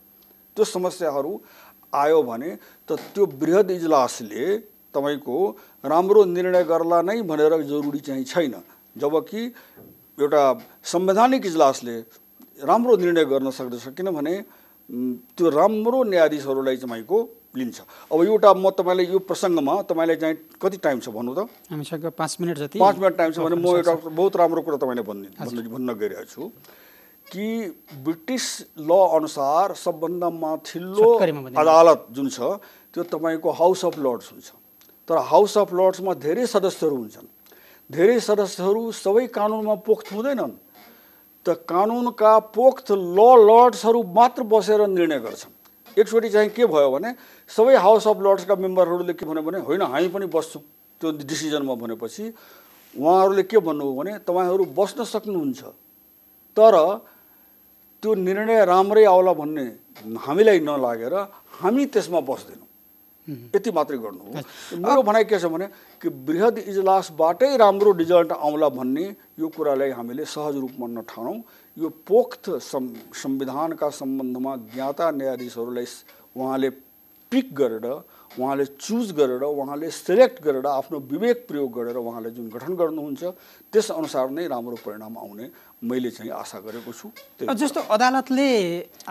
त्यो समस्याहरू आयो भने त त्यो बृहद इजलासले तपाईको राम्रो निर्णय गर्ला नै भनेर जरुरी चाहिँ छैन, जबकि एउटा संवैधानिक इजलासले राम्रो निर्णय गर्न सक्दछ, किनभने त्यो राम्रो न्यायाधीशहरूलाई तपाईँको लिन्छ। अब एउटा म तपाईँलाई यो प्रसङ्गमा तपाईँलाई चाहिँ कति टाइम छ भन्नु त? हामीसँग 5 मिनट जति। 5 मिनट टाइम छ भने म एउटा बहुत राम्रो कुरा तपाईँलाई भन्न गइरहेको छु कि ब्रिटिस ल अनुसार सबभन्दा माथिल्लो अदालत जुन छ त्यो तपाईँको हाउस अफ लर्ड्स हुन्छ। तर हाउस अफ लर्ड्समा धेरै सदस्यहरू हुन्छन्, धेरै सदस्यहरू सबै कानुनमा पोख्त हुँदैनन्, त कानुनका पोख्त ल लर्ड्सहरू मात्र बसेर निर्णय गर्छन्। एकचोटि चाहिँ के भयो भने सबै हाउस अफ लर्ड्सका मेम्बरहरूले के भन्यो भने होइन हामी पनि बस्छौँ त्यो डिसिजनमा भनेपछि उहाँहरूले के भन्नुभयो भने तपाईँहरू बस्न सक्नुहुन्छ तर त्यो निर्णय राम्रै आउला भन्ने हामीलाई नलागेर हामी त्यसमा बस्दैनौँ, यति मात्रै गर्नु हो। मेरो भनाइ के छ भने कि बृहद इजलासबाटै राम्रो रिजल्ट आउला भन्ने यो कुरालाई हामीले सहज रूपमा नठानौँ। यो पोख्त संविधानका सम्बन्धमा ज्ञाता न्यायाधीशहरूलाई उहाँले पिक गरेर, उहाँले चुज गरेर, उहाँले सेलेक्ट गरेर आफ्नो विवेक प्रयोग गरेर उहाँले जुन गठन गर्नुहुन्छ त्यस अनुसार नै राम्रो परिणाम आउने मैले चाहिँ आशा गरेको छु। जस्तो अदालतले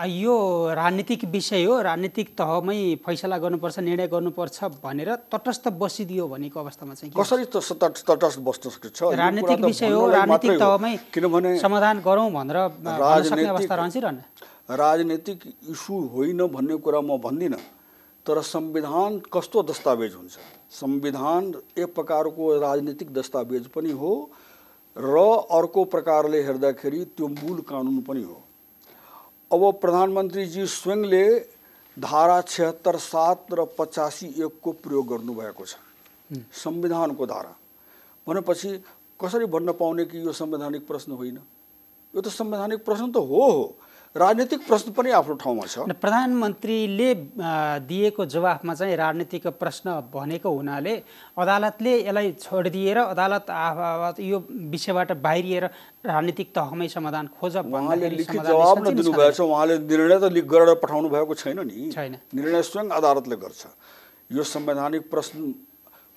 यो राजनीतिक विषय हो, राजनीतिक तहमै फैसला गर्नुपर्छ, निर्णय गर्नुपर्छ भनेर तटस्थ बसिदियो भनेको अवस्थामा चाहिँ कसरी तटस्थ बस्न सक्छ? राजनीतिक विषय हो, राजनीतिक तहमै किनभने समाधान गरौँ भनेर भन्न सक्ने अवस्था रहन्छ। राजनीतिक इस्यु होइन भन्ने कुरा म भन्दिनँ, तर संविधान कस्तो दस्तावेज हुन्छ? संविधान एक प्रकारको राजनीतिक दस्तावेज पनि हो र अर्को प्रकारले हेर्दाखेरि त्यो मूल कानुन पनि हो। अब प्रधानमन्त्रीजी स्वयंले धारा 76, 7 र 85(1) को प्रयोग गर्नुभएको छ, संविधानको धारा भनेपछि कसरी भन्न पाउने कि यो संवैधानिक प्रश्न होइन? यो त संवैधानिक प्रश्न त हो, राजनीतिक प्रश्न पनि आफ्नो ठाउँमा छ। प्रधानमन्त्रीले दिएको जवाफमा चाहिँ राजनीतिक प्रश्न भनेको हुनाले अदालतले यसलाई छोडिदिएर अदालत यो विषयबाट बाहिरिएर राजनीतिक तहमै समाधान खोज उहाँले लिखित जवाब नदिनु भएको छ, उहाँले निर्णय त लिख गरेर पठाउनु भएको छैन नि, निर्णय स्वयं अदालतले गर्छ। यो संवैधानिक प्रश्न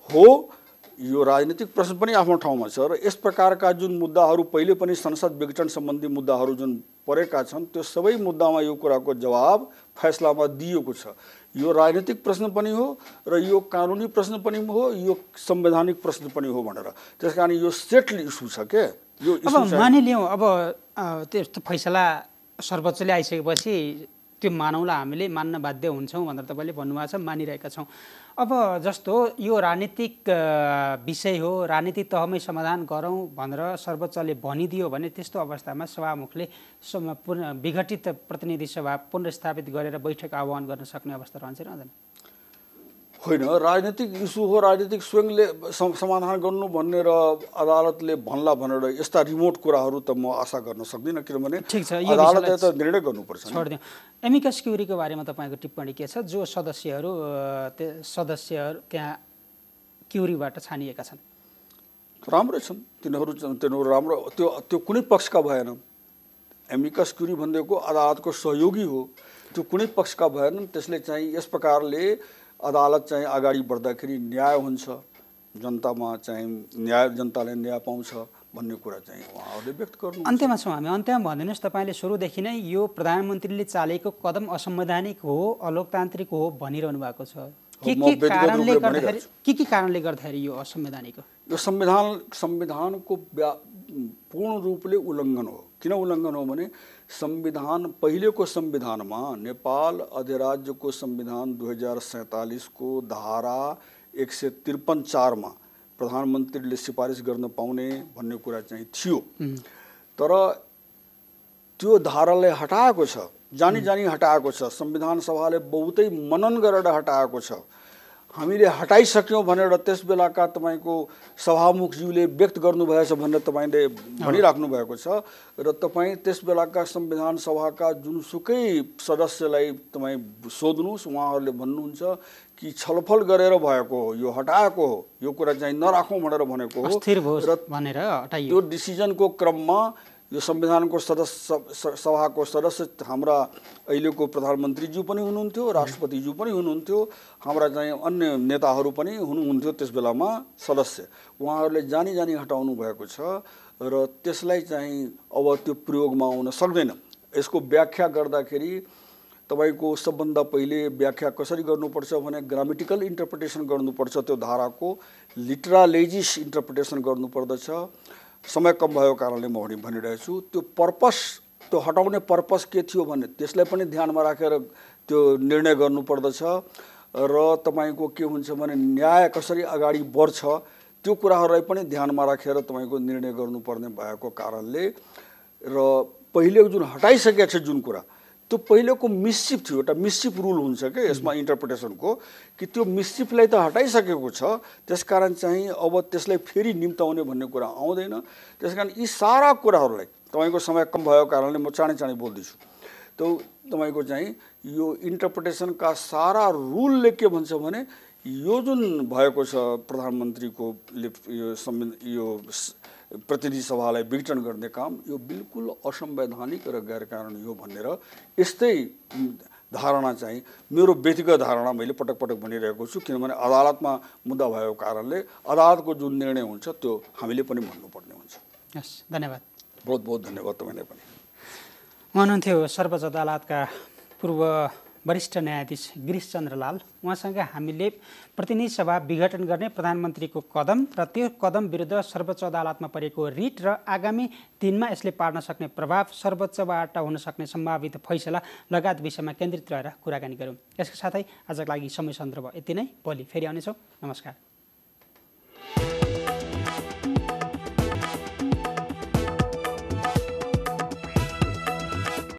हो, यो राजनीतिक प्रश्न पनि आफ्नो ठाउँमा छ र यस प्रकारका जुन मुद्दाहरू पहिले पनि संसद विघटन सम्बन्धी मुद्दाहरू जुन परेका छन् त्यो सबै मुद्दामा यो कुराको जवाब फैसलामा दिएको छ। यो राजनीतिक प्रश्न पनि हो र यो कानुनी प्रश्न पनि हो, यो संवैधानिक प्रश्न पनि हो भनेर, त्यसकारण यो सेटल इस्यु छ के यो इस्यु। अब मानिलियौँ अब त्यस्तो फैसला सर्वोच्चले आइसकेपछि त्यो मानौँला, हामीले मान्न बाध्य हुन्छौँ भनेर तपाईँले भन्नुभएको छ, मानिरहेका छौँ। अब जस्तो यो राजनीतिक विषय हो, राजनीतिक तहमै समाधान गरौँ भनेर सर्वोच्चले भनिदियो भने त्यस्तो अवस्थामा सभामुखले विघटित प्रतिनिधि सभा पुनर्स्थापित गरेर बैठक आह्वान गर्न सक्ने अवस्था रहन्छ रहँदैन? होइन, राजनीतिक इस्यु हो, राजनीतिक स्वयंले समाधान गर्नु भन्ने र अदालतले भन्ला भनेर यस्ता रिमोट कुराहरू त म आशा गर्न सक्दिनँ, किनभने अदालतले त निर्णय गर्नुपर्छ। छोडिदिउँ। एमिकस क्युरीको बारेमा तपाईँको टिप्पणी के छ? जो सदस्यहरू त्यहाँ क्युरीबाट छानिएका छन् राम्रै छन्, तिनीहरू राम्रो, त्यो कुनै पक्षका भएनन्। एमिकस क्युरी भनेको अदालतको सहयोगी हो, त्यो कुनै पक्षका भएनन्। त्यसले चाहिँ यस प्रकारले अदालत चाहिँ अगाडि बढ्दाखेरि न्याय हुन्छ, जनतामा चाहिँ जनताले न्याय पाउँछ भन्ने कुरा चाहिँ उहाँहरूले व्यक्त गर्नु। अन्त्यमा छौँ हामी, अन्त्यमा भनिदिनुहोस्, तपाईँले सुरुदेखि नै यो प्रधानमन्त्रीले चालेको कदम असंवैधानिक हो, अलोकतान्त्रिक हो भनिरहनु भएको छ। के कारणले गर्दाखेरि यो असंवैधानिक हो? यो संविधानको पूर्ण रूपले उल्लङ्घन हो। किन उल्लङ्घन हो भने संविधान, पहिलेको संविधानमा नेपाल अधिराज्यको संविधान 2047 को धारा 153(4) मा प्रधानमन्त्रीले सिफारिस गर्न पाउने भन्ने कुरा चाहिँ थियो, तर त्यो धारालाई हटाएको छ, जानी हटाएको छ। संविधान सभाले बहुतै मनन गरेर हटाएको छ। हामीले हटाइसक्यौँ भनेर त्यस बेलाका तपाईँको सभामुखज्यूले व्यक्त गर्नुभएछ भनेर तपाईँले भनिराख्नु भएको छ र तपाईँ त्यस बेलाका संविधान सभाका जुनसुकै सदस्यलाई तपाईँ सोध्नुहोस्, उहाँहरूले भन्नुहुन्छ कि छलफल गरेर भएको हो, यो हटाएको हो, यो कुरा चाहिँ नराखौँ भनेर भनेको हो र भनेर हटाइयो। त्यो डिसिजनको क्रममा यो संविधानको सभाको सदस्य हाम्रा अहिलेको प्रधानमन्त्रीज्यू पनि हुनुहुन्थ्यो, राष्ट्रपतिज्यू पनि हुनुहुन्थ्यो, हाम्रा चाहिँ अन्य नेताहरू पनि हुनुहुन्थ्यो त्यस बेलामा सदस्य। उहाँहरूले जानी जानी हटाउनु भएको छ र त्यसलाई चाहिँ अब त्यो प्रयोगमा आउन सक्दैन। यसको व्याख्या गर्दाखेरि तपाईको सबभन्दा पहिले व्याख्या कसरी गर्नुपर्छ भने ग्रामेटिकल इन्टरप्रिटेसन गर्नुपर्छ, त्यो धाराको लिटरालेजिस इन्टरप्रिटेसन गर्नुपर्दछ। समय कम भएको कारणले म भनिरहेको छु। त्यो पर्पस, त्यो हटाउने पर्पस के थियो भने त्यसलाई पनि ध्यानमा राखेर त्यो निर्णय गर्नुपर्दछ र तपाईँको के हुन्छ भने न्याय कसरी अगाडि बढ्छ त्यो कुराहरूलाई पनि ध्यानमा राखेर तपाईँको निर्णय गर्नुपर्ने भएको कारणले र पहिले जुन हटाइसकेको छ जुन कुरा त्यो पहिलेको मिसचिफ थियो, एउटा मिसचिफ रुल हुन्छ के यसमा इन्टरप्रिटेसनको, कि त्यो मिसचिफलाई त हटाइसकेको छ, त्यसकारण चाहिँ अब त्यसलाई फेरि निम्ताउने भन्ने कुरा आउँदैन। त्यसकारण यी सारा कुराहरूलाई तपाईँको समय कम भएको कारणले म चाँडै चाँडै बोल्दैछु। त्यो तपाईँको चाहिँ यो इन्टरप्रिटेसनका सारा रुलले के भन्छ भने यो जुन भएको छ प्रधानमन्त्रीको यो प्रतिनिधि सभालाई विघटन गर्ने काम, यो बिल्कुल असंवैधानिक र गैर कानुनी हो भनेर यस्तै धारणा चाहिँ मेरो व्यक्तिगत धारणा मैले पटक पटक भनिरहेको छु। किनभने अदालतमा मुद्दा भएको कारणले अदालतको जुन निर्णय हुन्छ त्यो हामीले पनि भन्नुपर्ने हुन्छ। हस्, धन्यवाद। बहुत बहुत धन्यवाद तपाईँलाई पनि। हुनुहुन्थ्यो सर्वोच्च अदालतका पूर्व वरिष्ठ न्यायाधीश गिरीशचन्द्र लाल। उहाँसँग हामीले प्रतिनिधि सभा विघटन गर्ने प्रधानमन्त्रीको कदम र त्यो कदम विरुद्ध सर्वोच्च अदालतमा परेको रिट र आगामी दिनमा यसले पार्न सक्ने प्रभाव, सर्वोच्चबाट हुन सक्ने सम्भावित फैसला लगायत विषयमा केन्द्रित रहेर कुराकानी गऱ्यौँ। यसका साथै आजको लागि समय सन्दर्भ यति नै। भोलि फेरि आउनेछौँ। नमस्कार।